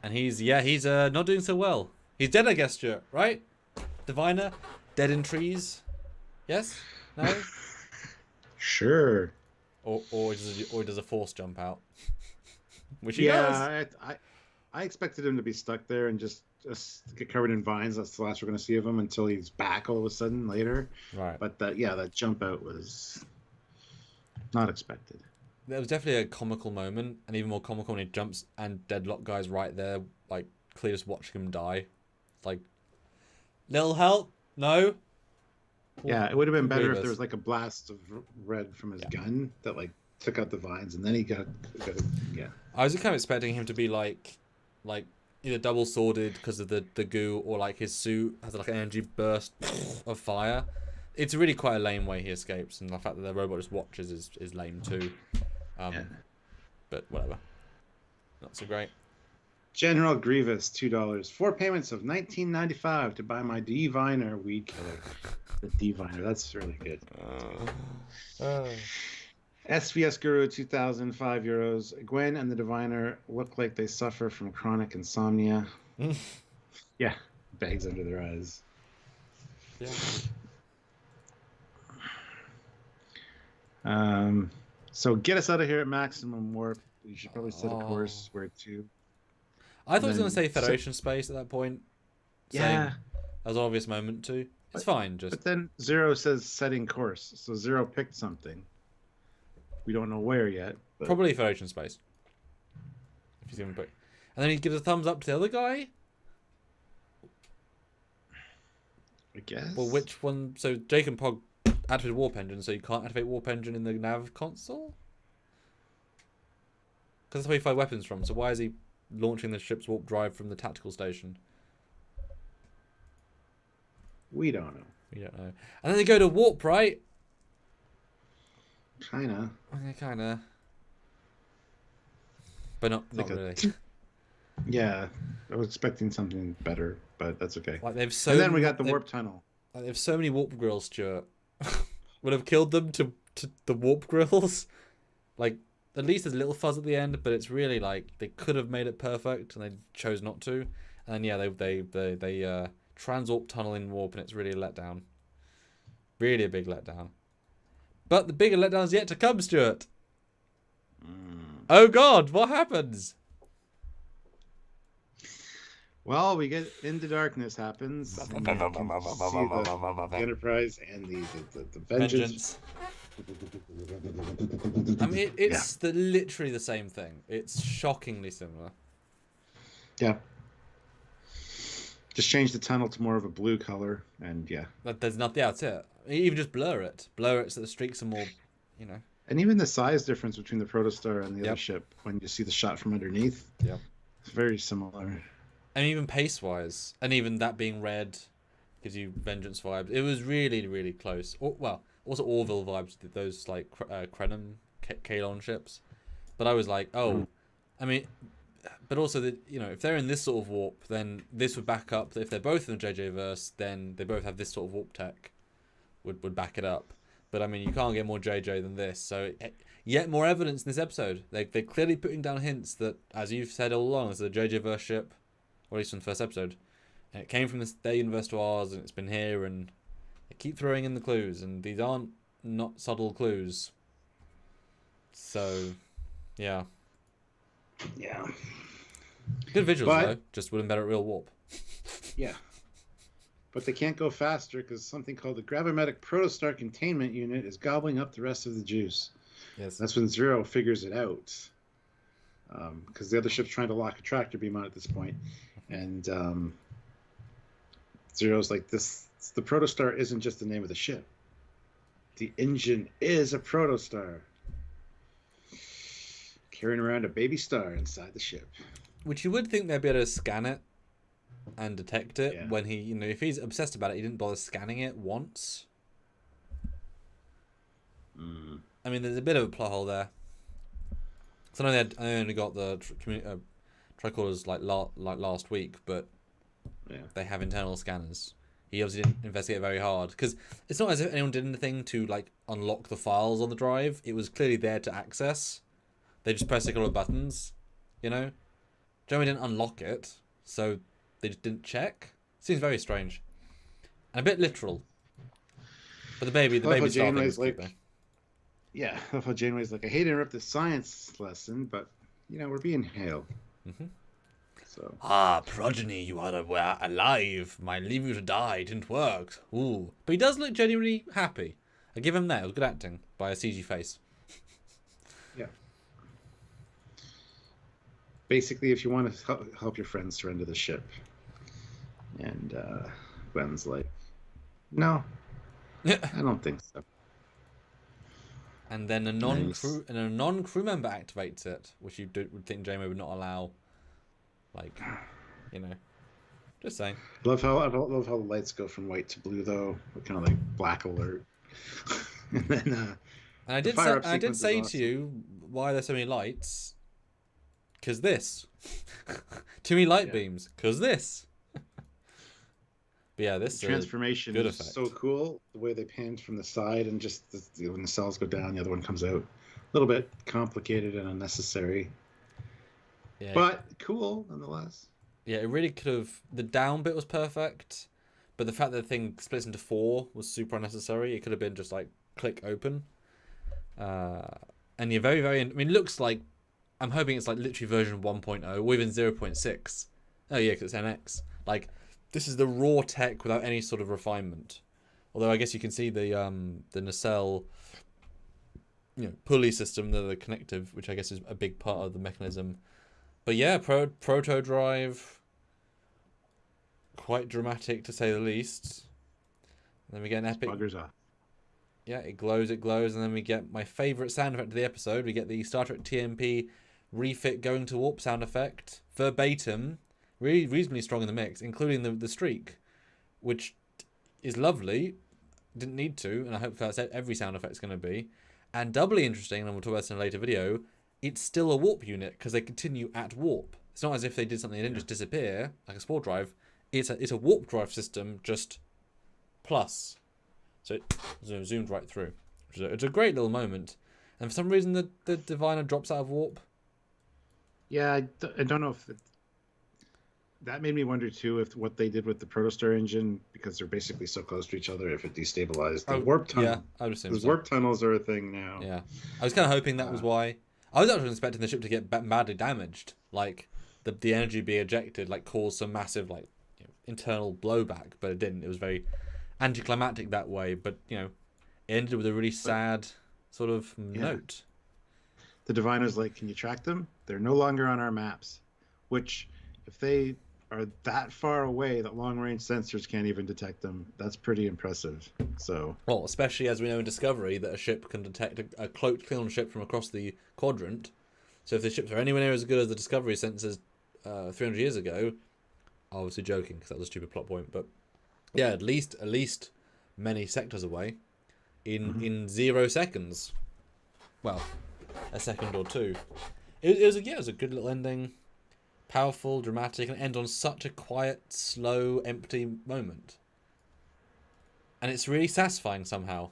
Speaker 1: And he's not doing so well. He's dead, I guess, Stuart. Right? Diviner, dead in trees. Yes? No?
Speaker 2: Sure.
Speaker 1: Or does a force jump out? Which he does.
Speaker 2: I expected him to be stuck there and just get covered in vines. That's the last we're going to see of him until he's back all of a sudden later.
Speaker 1: Right.
Speaker 2: But that jump out was not expected.
Speaker 1: There was definitely a comical moment, and even more comical when he jumps and Deadlock guy's right there, like clearly just watching him die. Like, little help? No?
Speaker 2: Yeah, it would have been better if there was like a blast of red from his gun that like took out the vines, and then he got yeah.
Speaker 1: I was kind of expecting him to be like either double sworded because of the goo, or like his suit has like an energy burst of fire. It's really quite a lame way he escapes, and the fact that the robot just watches is lame too. But whatever, not so great.
Speaker 2: General Grievous, $2. 4 payments of $19.95 to buy my Diviner weed killer. The Diviner, that's really good. SVS Guru, 2,005 euros. Gwen and the Diviner look like they suffer from chronic insomnia. Yeah, bags under their eyes.
Speaker 1: Yeah.
Speaker 2: So get us out of here at maximum warp. You should probably set a course where to.
Speaker 1: I thought he was going to say Federation space at that point.
Speaker 2: Yeah.
Speaker 1: That was an obvious moment too. It's fine, just.
Speaker 2: But then Zero says setting course, so Zero picked something. We don't know where yet. But...
Speaker 1: Probably Federation space. If he's going to pick, and then he gives a thumbs up to the other guy.
Speaker 2: I guess.
Speaker 1: Well, which one? So Jake and Pog activated warp engine, so you can't activate warp engine in the nav console. Because that's where you find weapons from. So why is he launching the ship's warp drive from the tactical station?
Speaker 2: We don't know.
Speaker 1: We don't know. And then they go to warp, right?
Speaker 2: Kinda.
Speaker 1: Yeah, kinda. But not really.
Speaker 2: Yeah, I was expecting something better, but that's okay.
Speaker 1: Like
Speaker 2: and then we got the warp tunnel.
Speaker 1: Like they have so many warp grills, Stuart. Would have killed them to the warp grills. Like, at least there's a little fuzz at the end, but it's really like they could have made it perfect and they chose not to. And then, yeah, they transwarp tunnel in warp, and it's really a letdown. Really a big letdown. But the bigger letdown's yet to come, Stuart. Oh God, what happens?
Speaker 2: Well, we get Into Darkness happens. And you can see the Enterprise and the Vengeance.
Speaker 1: I mean, it's literally the same thing. It's shockingly similar.
Speaker 2: Yeah. Just change the tunnel to more of a blue color, and yeah.
Speaker 1: But there's nothing. Yeah, that's it. Even just blur it so the streaks are more, you know.
Speaker 2: And even the size difference between the Protostar and the other ship, when you see the shot from underneath, it's very similar.
Speaker 1: And even pace-wise, and even that being red gives you Vengeance vibes. It was really, really close. Also Orville vibes, those like Krenim, Kalon ships. But I was like, I mean, but also that, you know, if they're in this sort of warp, then this would back up. If they're both in the JJ verse, then they both have this sort of warp tech. Would back it up. But I mean, you can't get more JJ than this. So yet more evidence in this episode. They're clearly putting down hints that, as you've said all along, it's a JJ verse ship. Or at least in the first episode. And it came from their universe to ours, and it's been here, and they keep throwing in the clues, and these aren't not subtle clues. So, yeah.
Speaker 2: Yeah.
Speaker 1: Good visuals,
Speaker 2: But-
Speaker 1: though. Just wouldn't better at real warp.
Speaker 2: Yeah. But they can't go faster because something called the gravimetric protostar containment unit is gobbling up the rest of the juice.
Speaker 1: Yes.
Speaker 2: That's when Zero figures it out. Because the other ship's trying to lock a tractor beam on at this point. And Zero's like, the protostar isn't just the name of the ship. The engine is a protostar. Carrying around a baby star inside the ship.
Speaker 1: Which you would think they'd be able to scan it and detect it
Speaker 2: Yeah.
Speaker 1: when he, if he's obsessed about it, he didn't bother scanning it once. I mean, there's a bit of a plot hole there. So I only got the tricorders like last week, but
Speaker 2: Yeah.
Speaker 1: they have internal scanners. He obviously didn't investigate very hard because it's not as if anyone did anything to like unlock the files on the drive. It was clearly there to access. They just pressed a couple of buttons, Jeremy didn't unlock it, so they just didn't check. Seems very strange and a bit literal. But the baby star thing is cute, though.
Speaker 2: Yeah, I love how Janeway's like, I hate to interrupt the science lesson, but we're being hailed.
Speaker 1: Mm-hmm.
Speaker 2: So
Speaker 1: Progeny, you are alive. My leave you to die didn't work. Ooh, but he does look genuinely happy. I give him that. It was good acting by a CG face.
Speaker 2: yeah. Basically, if you want to help your friends surrender the ship, and Gwen's like, no, I don't think so.
Speaker 1: And then a non-crew member activates it, which you would think Jamie would not allow. Like, just saying.
Speaker 2: I love how the lights go from white to blue though, kind of like black alert. And then
Speaker 1: and I did say to you, why are there so many lights? Because this. Too many light beams. Because this. But yeah, this
Speaker 2: transformation
Speaker 1: good
Speaker 2: is
Speaker 1: effect.
Speaker 2: so cool. The way they panned from the side and just when the cells go down, the other one comes out. A little bit complicated and unnecessary, but cool nonetheless.
Speaker 1: Yeah, it really could have. The down bit was perfect, but the fact that the thing splits into 4 was super unnecessary. It could have been just like click open. And you're very, very. I mean, it looks like. I'm hoping it's like literally version 1.0 or even 0.6. Oh yeah, because it's NX. Like. This is the raw tech without any sort of refinement. Although I guess you can see the nacelle, pulley system, the connective, which I guess is a big part of the mechanism. But yeah, proto drive, quite dramatic to say the least. And then we get an epic.
Speaker 2: Buggers off.
Speaker 1: Yeah, it glows, and then we get my favourite sound effect of the episode. We get the Star Trek TMP refit going to warp sound effect, verbatim. Really reasonably strong in the mix, including the streak, which is lovely. Didn't need to, and I hope that's every sound effect's going to be. And doubly interesting, and we'll talk about this in a later video, it's still a warp unit because they continue at warp. It's not as if they did something and didn't just disappear, like a spore drive. It's a warp drive system, just plus. So it zoomed right through. It's a great little moment. And for some reason, the Diviner drops out of warp.
Speaker 2: Yeah, I don't know if... That made me wonder too if what they did with the protostar engine, because they're basically so close to each other, if it destabilized the warp tunnel.
Speaker 1: Yeah, I would assume
Speaker 2: because
Speaker 1: so.
Speaker 2: warp tunnels are a thing now.
Speaker 1: Yeah, I was kind of hoping that was why. I was actually expecting the ship to get badly damaged, like the energy being ejected, like cause some massive internal blowback, but it didn't. It was very anticlimactic that way, but it ended with a really sad sort of note.
Speaker 2: The Diviner's like, can you track them? They're no longer on our maps, which if they are that far away that long-range sensors can't even detect them, that's pretty impressive. So,
Speaker 1: well, especially as we know in Discovery that a ship can detect a cloaked Klingon ship from across the quadrant. So if the ships are anywhere near as good as the Discovery sensors 300 years ago, obviously joking because that was a stupid plot point, but yeah, at least many sectors away in 0 seconds. Well, a second or two. It was a good little ending. Powerful, dramatic, and end on such a quiet, slow, empty moment. And it's really satisfying somehow.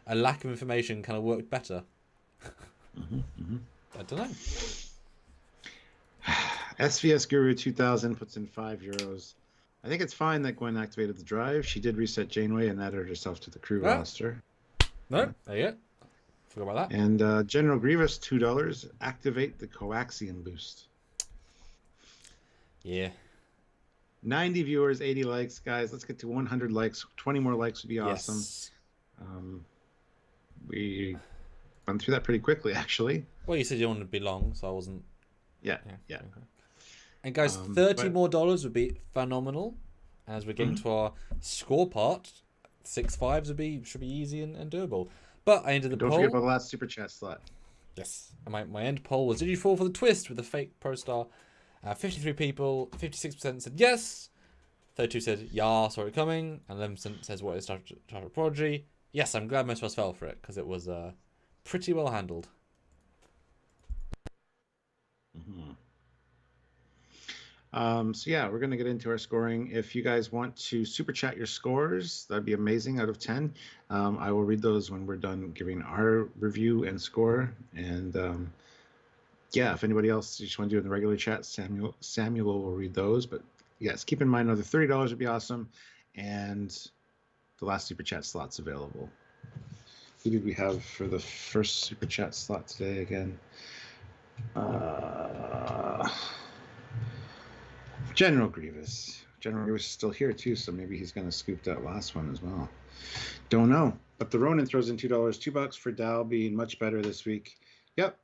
Speaker 1: A lack of information kind of worked better. I don't know.
Speaker 2: SVS Guru 2000 puts in €5. I think it's fine that Gwen activated the drive. She did reset Janeway and added herself to the crew roster.
Speaker 1: No, there you go. Forgot about that.
Speaker 2: And General Grievous, $2. Activate the coaxium boost.
Speaker 1: Yeah.
Speaker 2: 90 viewers, 80 likes, guys. Let's get to 100 likes. 20 more likes would be awesome.
Speaker 1: Yes.
Speaker 2: We went through that pretty quickly, actually.
Speaker 1: Well, you said you wanted to be long, so I wasn't.
Speaker 2: Yeah.
Speaker 1: Okay. And guys, $30 more would be phenomenal. As we're getting to our score part, 6.5s should be easy and doable. But I ended the poll.
Speaker 2: Don't forget about the last super chat slot.
Speaker 1: Yes. My end poll was: did you fall for the twist with the fake pro star? 53 people, 56% said yes. 32 said yeah, saw it coming. And 11% says what is Star Trek Prodigy. Yes, I'm glad most of us fell for it because it was pretty well handled.
Speaker 2: So yeah, we're going to get into our scoring. If you guys want to super chat your scores, that'd be amazing out of 10. I will read those when we're done giving our review and score. And yeah, if anybody else just want to do it in the regular chat, Samuel will read those. But yes, keep in mind another $30 would be awesome. And the last super chat slot's available. Who did we have for the first super chat slot today again? General Grievous. General Grievous is still here too, so maybe he's going to scoop that last one as well. Don't know. But the Ronin throws in $2. $2 for Dal being much better this week. Yep,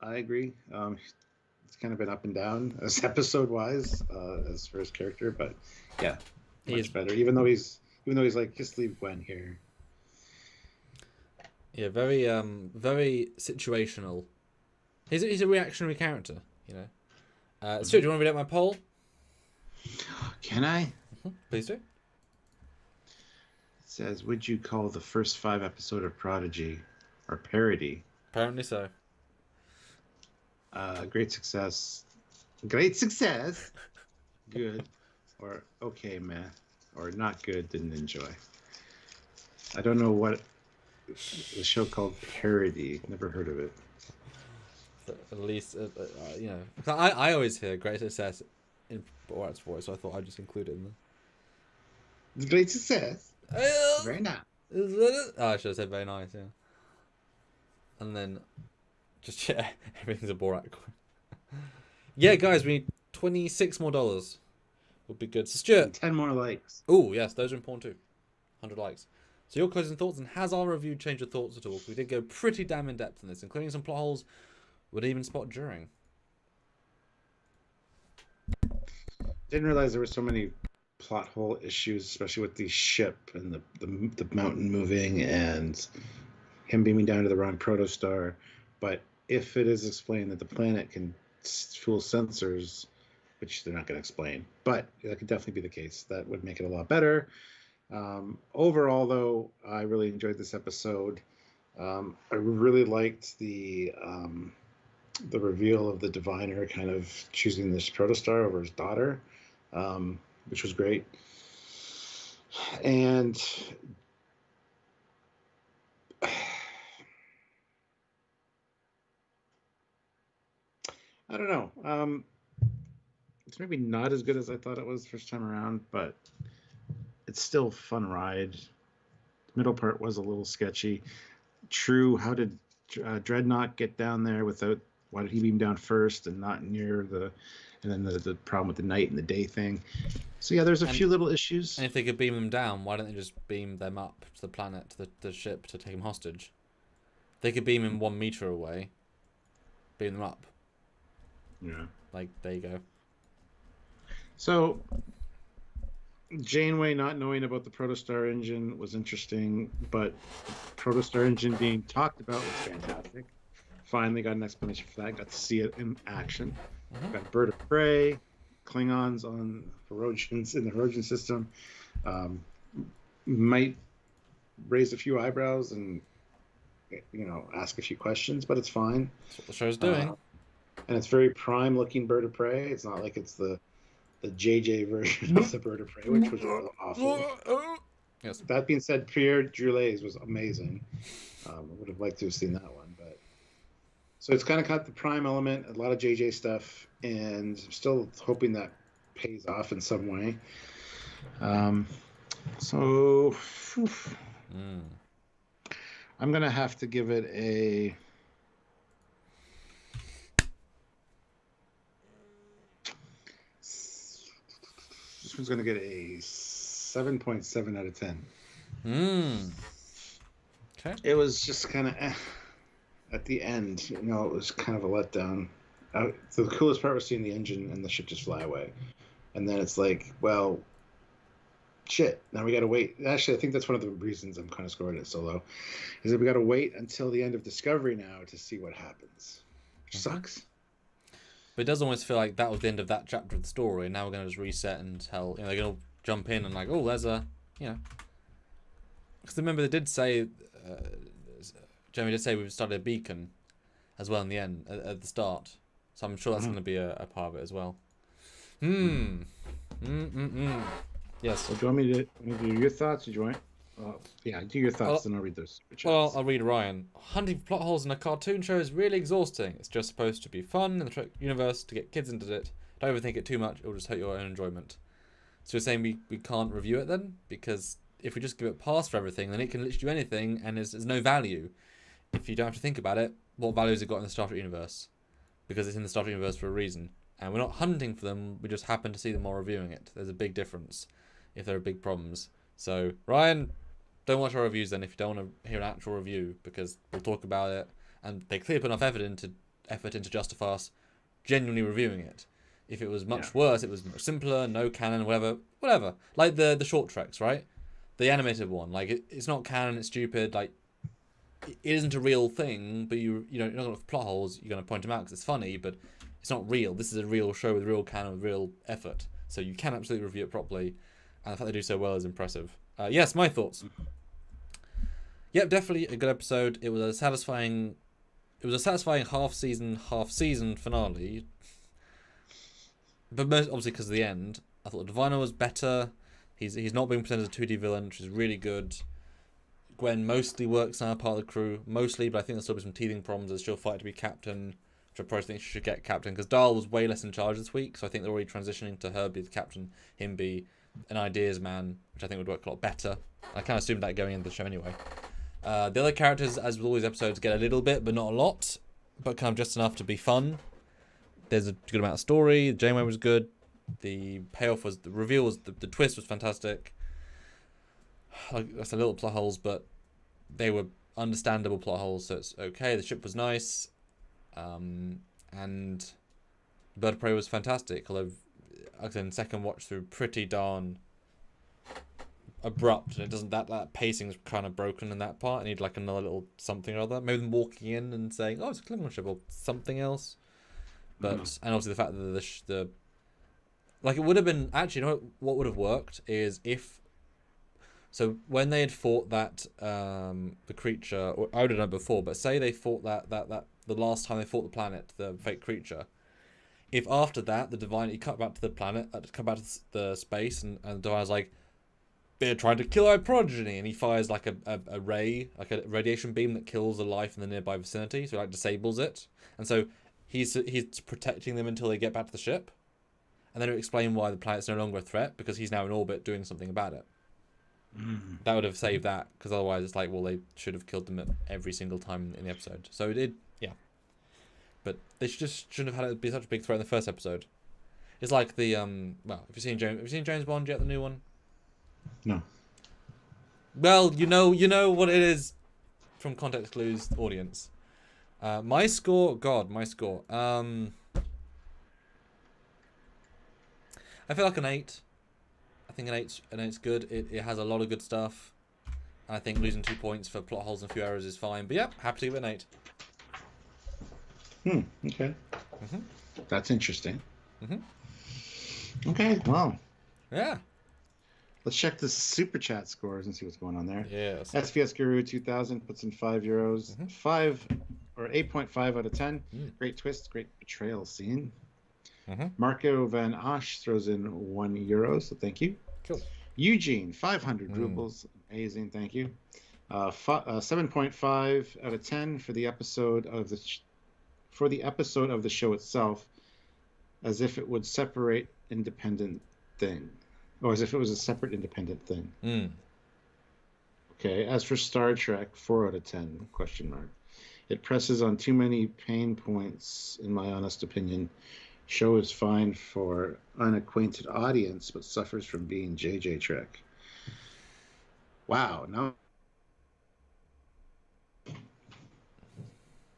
Speaker 2: I agree. It's kind of been up and down as episode-wise as for his character, but yeah, much better. Even though he's like, just leave Gwen here.
Speaker 1: Yeah, very very situational. He's a reactionary character, you know. Stuart, do you want to read out my poll?
Speaker 2: Can I?
Speaker 1: Please do.
Speaker 2: It says, would you call the first 5 episodes of Prodigy or parody?
Speaker 1: Apparently so.
Speaker 2: Great success. Great success. Good. Or okay, meh. Or not good, didn't enjoy. I don't know what the show called Parody. Never heard of it.
Speaker 1: At least, you know, I always hear great success in Borat's voice, so I thought I'd just include it in there.
Speaker 2: Great success. Very nice.
Speaker 1: Oh, I should have said very nice, yeah. And then, just, yeah, everything's a Borat coin. Yeah, guys, we need $26 more. Would be good. So, Stuart.
Speaker 2: And 10 more likes.
Speaker 1: Oh, yes, those are important too. 100 likes. So, your closing thoughts, and has our review changed your thoughts at all? We did go pretty damn in depth in this, including some plot holes would even spot during.
Speaker 2: Didn't realize there were so many plot hole issues, especially with the ship and the mountain moving and him beaming down to the wrong protostar. But if it is explained that the planet can fool sensors, which they're not going to explain, but that could definitely be the case. That would make it a lot better. Overall, though, I really enjoyed this episode. I really liked the reveal of the diviner kind of choosing this protostar over his daughter, which was great. And I don't know. It's maybe not as good as I thought it was the first time around, but it's still a fun ride. The middle part was a little sketchy. True, how did Dreadnought get down there without... Why did he beam down first and not near the... And then the problem with the night and the day thing. So yeah, there's a few little issues.
Speaker 1: And if they could beam them down, why don't they just beam them up to the planet, to the ship, to take them hostage? They could beam him 1 meter away. Beam them up.
Speaker 2: Yeah.
Speaker 1: Like, there you go.
Speaker 2: So, Janeway not knowing about the Protostar engine was interesting, but Protostar engine being talked about was fantastic. Finally got an explanation for that. Got to see it in action. Got Bird of Prey, Klingons on Herodians in the Herodian system. Might raise a few eyebrows and, you know, ask a few questions, but it's fine.
Speaker 1: That's what the show's doing.
Speaker 2: And it's very prime looking Bird of Prey. It's not like it's the JJ version of the Bird of Prey, which was awful.
Speaker 1: Yes.
Speaker 2: That being said, Pierre Droulet's was amazing. I would have liked to have seen that one, but so it's kind of got the prime element, a lot of JJ stuff, and I'm still hoping that pays off in some way. I'm gonna have to give it a. This one's gonna get a 7.7 out of 10.
Speaker 1: Okay.
Speaker 2: It was just kind of at the end. It was kind of a letdown. The coolest part was seeing the engine and the ship just fly away, and then it's like, well, shit. Now we gotta wait. Actually, I think that's one of the reasons I'm kind of scoring it so low, is that we gotta wait until the end of Discovery now to see what happens. Which sucks.
Speaker 1: But it does almost feel like that was the end of that chapter of the story, and now we're going to just reset and tell, they're going to jump in and like, oh, there's a, Because remember they did say, Jeremy did say we've started a beacon as well in the end, at the start. So I'm sure that's going to be a part of it as well. Yes.
Speaker 2: So do you want me to do your thoughts? Or do you want? Yeah, do your thoughts, and I'll read those.
Speaker 1: Well, I'll read Ryan. Hunting for plot holes in a cartoon show is really exhausting. It's just supposed to be fun in the Trek universe to get kids into it. Don't overthink it too much; it will just hurt your own enjoyment. So you're saying we can't review it then? Because if we just give it a pass for everything, then it can literally do anything, and there's no value. If you don't have to think about it, what value has it got in the Star Trek universe? Because it's in the Star Trek universe for a reason. And we're not hunting for them, we just happen to see them while reviewing it. There's a big difference if there are big problems. So, Ryan, don't watch our reviews then if you don't want to hear an actual review, because we'll talk about it, and they clearly put enough effort into justify us genuinely reviewing it. If it was much worse, it was much simpler, no canon, whatever. Like the short treks, right? The animated one, like it's not canon, it's stupid, like it isn't a real thing, but you're not going to have plot holes, you're going to point them out because it's funny, but it's not real. This is a real show with real canon, with real effort. So you can absolutely review it properly, and the fact they do so well is impressive. Yes, my thoughts. Yep, definitely a good episode. It was a satisfying half season finale. But most obviously because of the end. I thought the Diviner was better. He's not being presented as a 2D villain, which is really good. Gwen mostly works now, part of the crew. Mostly, but I think there'll still be some teething problems as she'll fight to be captain. Which I probably think she should get captain, because Dahl was way less in charge this week, so I think they're already transitioning to her be the captain, him be an ideas man, which I think would work a lot better. I kind of assumed that going into the show anyway. The other characters, as with all these episodes, get a little bit, but not a lot, but kind of just enough to be fun. There's a good amount of story. Janeway was good. The payoff was, the reveal was, the twist was fantastic. That's a little plot holes, but they were understandable plot holes, so it's okay. The ship was nice. And Bird of Prey was fantastic, although again, second watch through pretty darn abrupt, and it doesn't, that pacing's kind of broken in that part. I need like another little something or other, maybe them walking in and saying, oh, it's a Klingon ship or something else. But and obviously the fact that the like, it would have been, actually, what would have worked is if, so when they had fought that the creature, or I don't know before, but say they fought that the last time they fought the planet, the fake creature, if after that the Divine, he cut back to the planet, come back to the space, and the Divine's like, they're trying to kill our progeny, and he fires like a ray, like a radiation beam that kills the life in the nearby vicinity, so it like disables it, and so he's protecting them until they get back to the ship, and then it would explain why the planet's no longer a threat, because he's now in orbit doing something about it. That would have saved that, because otherwise it's like, well, they should have killed them at every single time in the episode. So it did, yeah. But they just shouldn't have had it be such a big threat in the first episode. It's like the well, have you seen James Bond yet, the new one?
Speaker 2: No.
Speaker 1: Well, you know what it is from context clues, audience. My score. I feel like an 8. I think an eight's good. It has a lot of good stuff. I think losing 2 points for plot holes and a few errors is fine. But yeah, happy to give it an 8.
Speaker 2: Okay. That's interesting.
Speaker 1: Mm-hmm.
Speaker 2: Okay, well.
Speaker 1: Yeah.
Speaker 2: Let's check the super chat scores and see what's going on there.
Speaker 1: Yes.
Speaker 2: SVS Guru 2000 puts in €5. 8.5 out of 10. Great twist, great betrayal scene. Marco Van Osh throws in €1, so thank you.
Speaker 1: Cool.
Speaker 2: Eugene 500 rubles, amazing, thank you. 7.5 out of 10 for the episode of the show itself, as if it would separate independent thing. Or as if it was a separate independent thing. Okay, as for Star Trek, 4 out of 10, question mark. It presses on too many pain points, in my honest opinion. Show is fine for unacquainted audience, but suffers from being JJ Trek. Wow, no.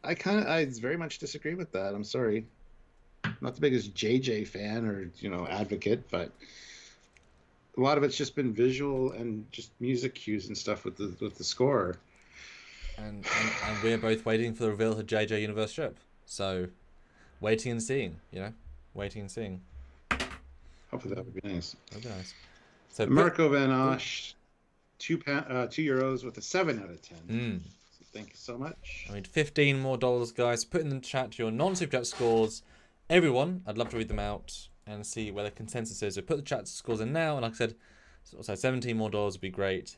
Speaker 2: I very much disagree with that. I'm sorry. Not the biggest JJ fan or, advocate, but a lot of it's just been visual and just music cues and stuff with the score.
Speaker 1: And we're both waiting for the reveal of the JJ Universe ship. So, waiting and seeing, waiting and seeing.
Speaker 2: Hopefully that would be nice.
Speaker 1: That'd be nice. So
Speaker 2: Marco Van Osh, €2 with a 7 out of 10. So thank you so much.
Speaker 1: I mean, $15 more, guys. Put in the chat your non-super chat scores. Everyone, I'd love to read them out and see where the consensus is. So put the chat scores in now, and like I said, so $17 more would be great.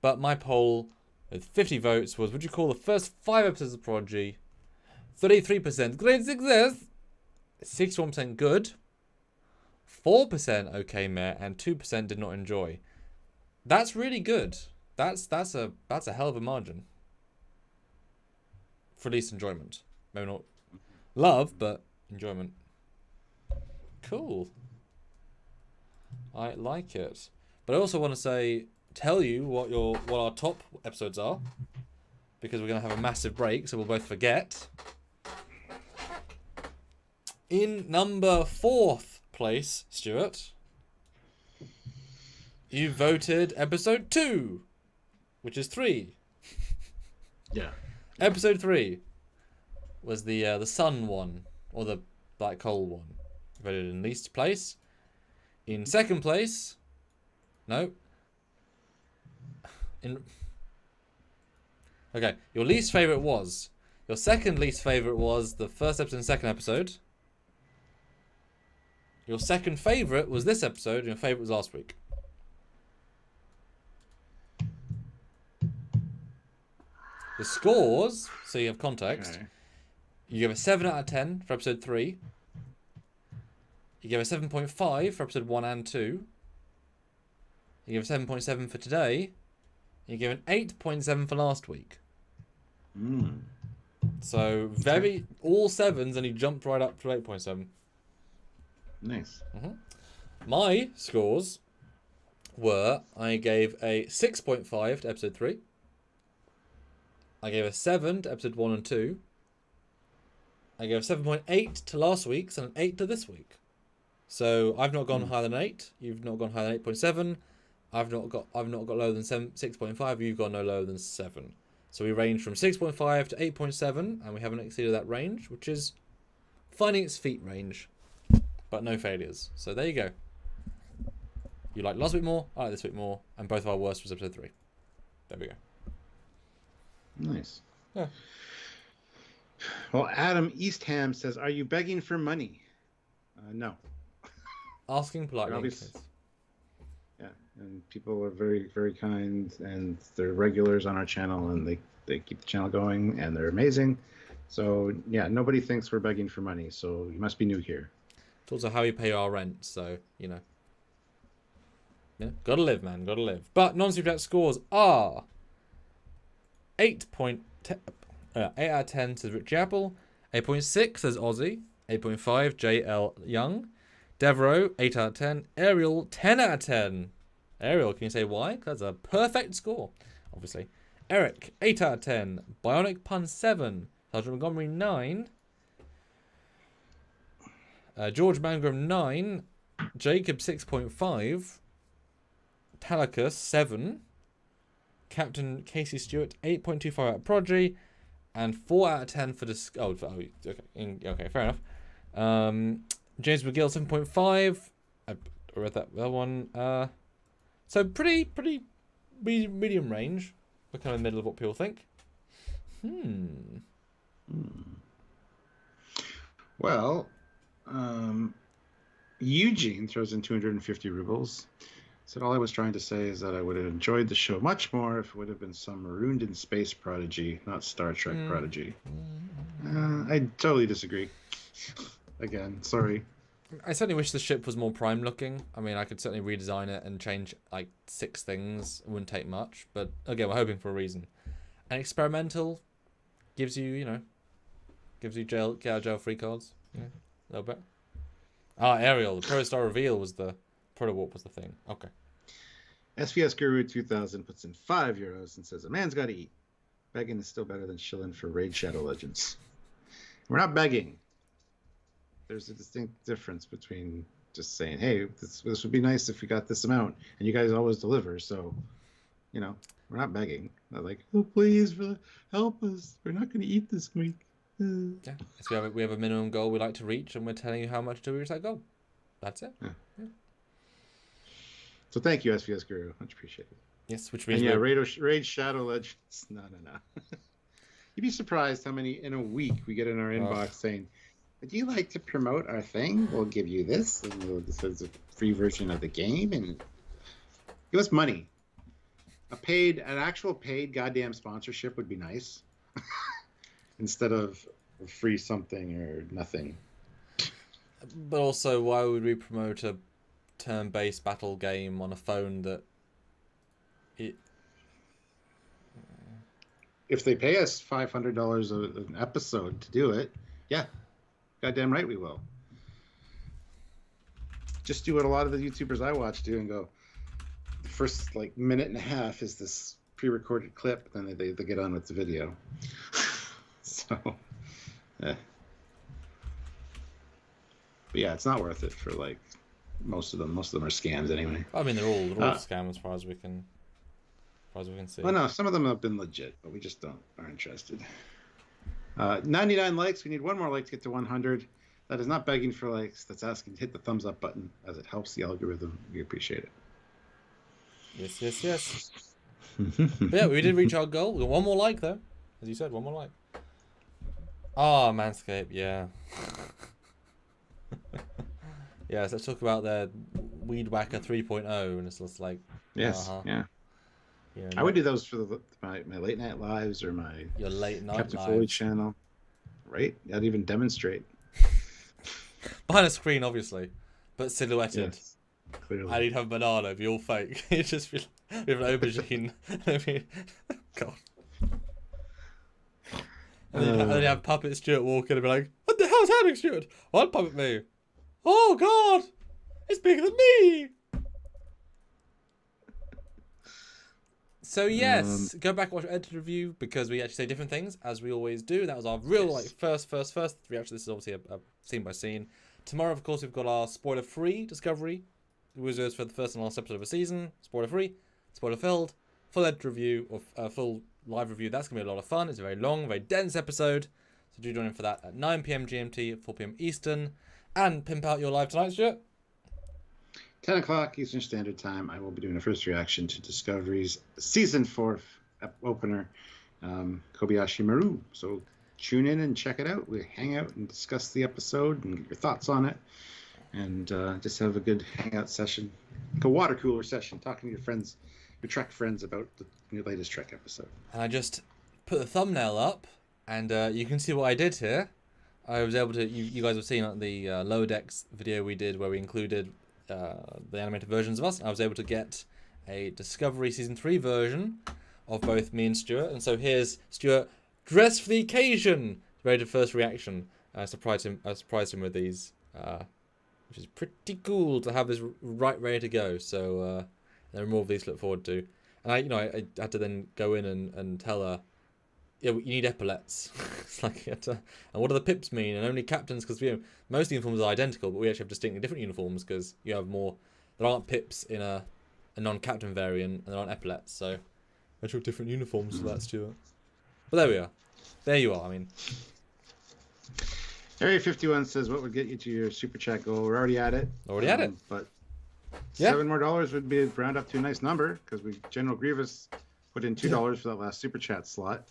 Speaker 1: But my poll with 50 votes was: would you call the first 5 episodes of Prodigy 33% great success, 61% good, 4% okay meh, and 2% did not enjoy? That's really good. That's a hell of a margin for at least enjoyment. Maybe not love, but enjoyment. Cool. I like it. But I also want to tell you what our top episodes are, because we're going to have a massive break, so we'll both forget. In number 4th place, Stuart, you voted episode 2, which is 3.
Speaker 2: Yeah.
Speaker 1: Episode 3 was the sun one, or the black hole one. Voted in least place. In second place, no. Okay, your least favorite was. Your second least favorite was the first episode and second episode. Your second favorite was this episode, and your favorite was last week. The scores, so you have context. Okay. You give a 7 out of 10 for episode 3. You give a 7.5 for episode 1 and 2. You give a 7.7 for today. You give an 8.7 for last week. So all 7s, and you jumped right up to 8.7.
Speaker 2: Nice.
Speaker 1: My scores were: I gave a 6.5 to episode 3. I gave a 7 to episode 1 and 2. I gave a 7.8 to last week's and an 8 to this week. So I've not gone higher than 8. You've not gone higher than 8.7. I've not got lower than 6.5. You've gone no lower than 7. So we range from 6.5 to 8.7, and we haven't exceeded that range, which is finding its feet range, but no failures. So there you go. You like last week more, I like this week more, and both of our worst was episode 3. There we go.
Speaker 2: Nice.
Speaker 1: Yeah.
Speaker 2: Well, Adam Eastham says, "Are you begging for money?" No.
Speaker 1: Asking politely.
Speaker 2: Yeah, and people are very, very kind, and they're regulars on our channel, and they keep the channel going, and they're amazing. So yeah, nobody thinks we're begging for money. So you must be new here.
Speaker 1: It's also how we pay our rent. So Yeah, gotta live, man, gotta live. But non-super chat scores are 8 out of 10 says Richie Apple, 8.6 says Aussie, 8.5 JL Young, Devereaux 8 out of 10, Ariel 10 out of 10. Ariel, can you say why? That's a perfect score, obviously. Eric 8 out of 10, Bionic Pun 7, Sergeant Montgomery 9, George Mangrum 9, Jacob 6.5, Talicus 7, Captain Casey Stewart 8.25 out of Prodigy, and 4 out of 10 for this. Okay, fair enough. James McGill 7.5. I read that one. So pretty medium range. We're kind of in the middle of what people think.
Speaker 2: Well, Eugene throws in 250 rubles. Said, all I was trying to say is that I would have enjoyed the show much more if it would have been some marooned in space Prodigy, not Star Trek Prodigy. I totally disagree. Again, sorry.
Speaker 1: I certainly wish the ship was more prime looking. I mean, I could certainly redesign it and change like 6 things. It wouldn't take much, but again, we're hoping for a reason. And experimental gives you, gives you get out of jail free cards. Yeah, a little bit. Ah, Ariel, the Pro Star reveal was the Proto Warp was the thing. Okay.
Speaker 2: SVS Guru 2000 puts in €5 and says, a man's got to eat. Begging is still better than shilling for Raid Shadow Legends. We're not begging. There's a distinct difference between just saying, hey, this would be nice if we got this amount, and you guys always deliver, so, we're not begging. Not like, oh, please, help us. We're not going to eat this week.
Speaker 1: Yeah, so we have a minimum goal we like to reach, and we're telling you how much to reach that goal. That's it. Yeah.
Speaker 2: So thank you, SVS Guru. Much appreciated.
Speaker 1: Yes, which means
Speaker 2: Raid Shadow Legends. No. You'd be surprised how many in a week we get in our inbox saying, would you like to promote our thing? We'll give you this, and this is a free version of the game, and give us money. An actual paid goddamn sponsorship would be nice. Instead of free something or nothing.
Speaker 1: But also, why would we promote a turn-based battle game on a phone that
Speaker 2: If they pay us $500 an episode to do it, yeah, goddamn right we will. Just do what a lot of the YouTubers I watch do and go, the first minute and a half is this pre-recorded clip, then they get on with the video. So, yeah. But yeah, it's not worth it for most of them. Most of them are scams anyway.
Speaker 1: I mean, they're all scams as far as we can see.
Speaker 2: Well, no, some of them have been legit, but we just aren't interested. 99 likes. We need one more like to get to 100. That is not begging for likes. That's asking to hit the thumbs up button as it helps the algorithm. We appreciate it.
Speaker 1: Yes. But yeah, we did reach our goal. We got one more like though, as you said, one more like. Ah, Manscaped, yeah. Yeah, so let's talk about their Weed Whacker 3.0, and it's just like...
Speaker 2: Yes, yeah. I would do those for my late night lives or your
Speaker 1: late night
Speaker 2: Captain Foley channel. Right? I'd even demonstrate.
Speaker 1: Behind a screen, obviously, but silhouetted.
Speaker 2: Yes, clearly.
Speaker 1: And you'd have a banana, it'd be all fake. You'd just be with an aubergine. God. And then you have Puppet Stuart walk in and be like, what the hell's happening, Stuart? What puppet me? Oh, God! It's bigger than me! So, yes, go back and watch our edited review because we actually say different things, as we always do. That was our real, first reaction. This is obviously a scene by scene. Tomorrow, of course, we've got our spoiler-free Discovery. It was for the first and last episode of a season. Spoiler-free, spoiler-filled, full edited review, or full live review. That's going to be a lot of fun. It's a very long, very dense episode. So do join in for that at 9 p.m. GMT, 4 p.m. Eastern. And pimp out your live tonight, Stuart.
Speaker 2: 10 o'clock Eastern Standard Time. I will be doing a first reaction to Discovery's Season 4 opener, Kobayashi Maru. So tune in and check it out. We hang out and discuss the episode and get your thoughts on it. And just have a good hangout session. Like a water cooler session, talking to your friends, your Trek friends about the latest Trek episode.
Speaker 1: And I just put the thumbnail up, and you can see what I did here. I was able to, you guys have seen the Lower Decks video we did where we included the animated versions of us. I was able to get a Discovery Season 3 version of both me and Stuart. And so here's Stuart dressed for the occasion. Very good first reaction. I surprised him with these, which is pretty cool to have this ready to go. So there are more of these to look forward to. And I had to then go in and tell her, yeah, you need epaulets. It's like, and what do the pips mean? And only captains, because most uniforms are identical, but we actually have distinctly different uniforms because you have more. There aren't pips in a non-captain variant, and there aren't epaulets. So I took different uniforms for that, Stuart. But there we are. There you are. I mean,
Speaker 2: Area 51 says, "What would get you to your super chat goal?" We're already at it. But
Speaker 1: yeah.
Speaker 2: $7 more would be round up to a nice number because General Grievous put in $2 for that last super chat slot.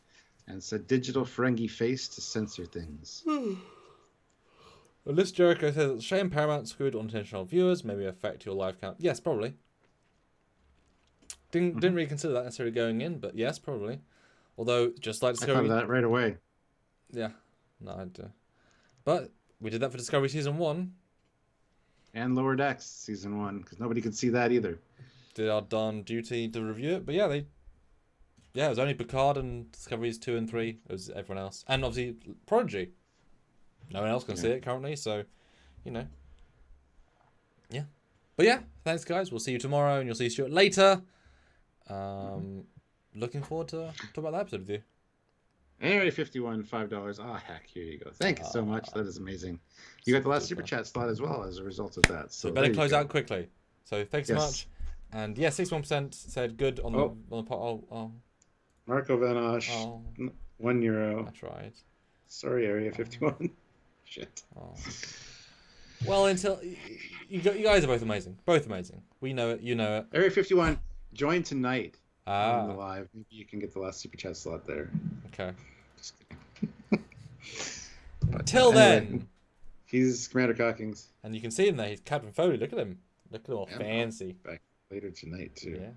Speaker 2: And said digital Ferengi face to censor things.
Speaker 1: Well, this Jericho says, shame Paramount screwed unintentional viewers, maybe affect your live count. Yes, probably. Didn't really consider that necessarily going in, but yes, probably. Although, just like Discovery...
Speaker 2: I thought of that right away.
Speaker 1: Yeah. No, I do. But we did that for Discovery Season 1.
Speaker 2: And Lower Decks season 1, because nobody could see that either.
Speaker 1: Did our darn duty to review it, but yeah, it was only Picard and Discoveries 2 and 3. It was everyone else, and obviously Prodigy. No one else can see it currently, so yeah. But yeah, thanks guys. We'll see you tomorrow, and you'll see Stuart later. Looking forward to talk about that episode with you.
Speaker 2: Area 51, $5. Heck, here you go. Thank you so much. That is amazing. You got the last super chat slot as well as a result of that. So
Speaker 1: better close out quickly. So thanks so much. And yeah, 61% said good on the part.
Speaker 2: Marco Vanosh, €1.
Speaker 1: That's right.
Speaker 2: Sorry, Area 51. Shit.
Speaker 1: Well, until you guys are both amazing. Both amazing. We know it. You know it.
Speaker 2: Area 51, join tonight on the live. Maybe you can get the last super chat slot there.
Speaker 1: Okay.
Speaker 2: Just kidding.
Speaker 1: Until then,
Speaker 2: he's Commander Cockings,
Speaker 1: and you can see him there. He's Captain Foley. Look at him. Look at him all fancy.
Speaker 2: Back later tonight too.
Speaker 1: Yeah.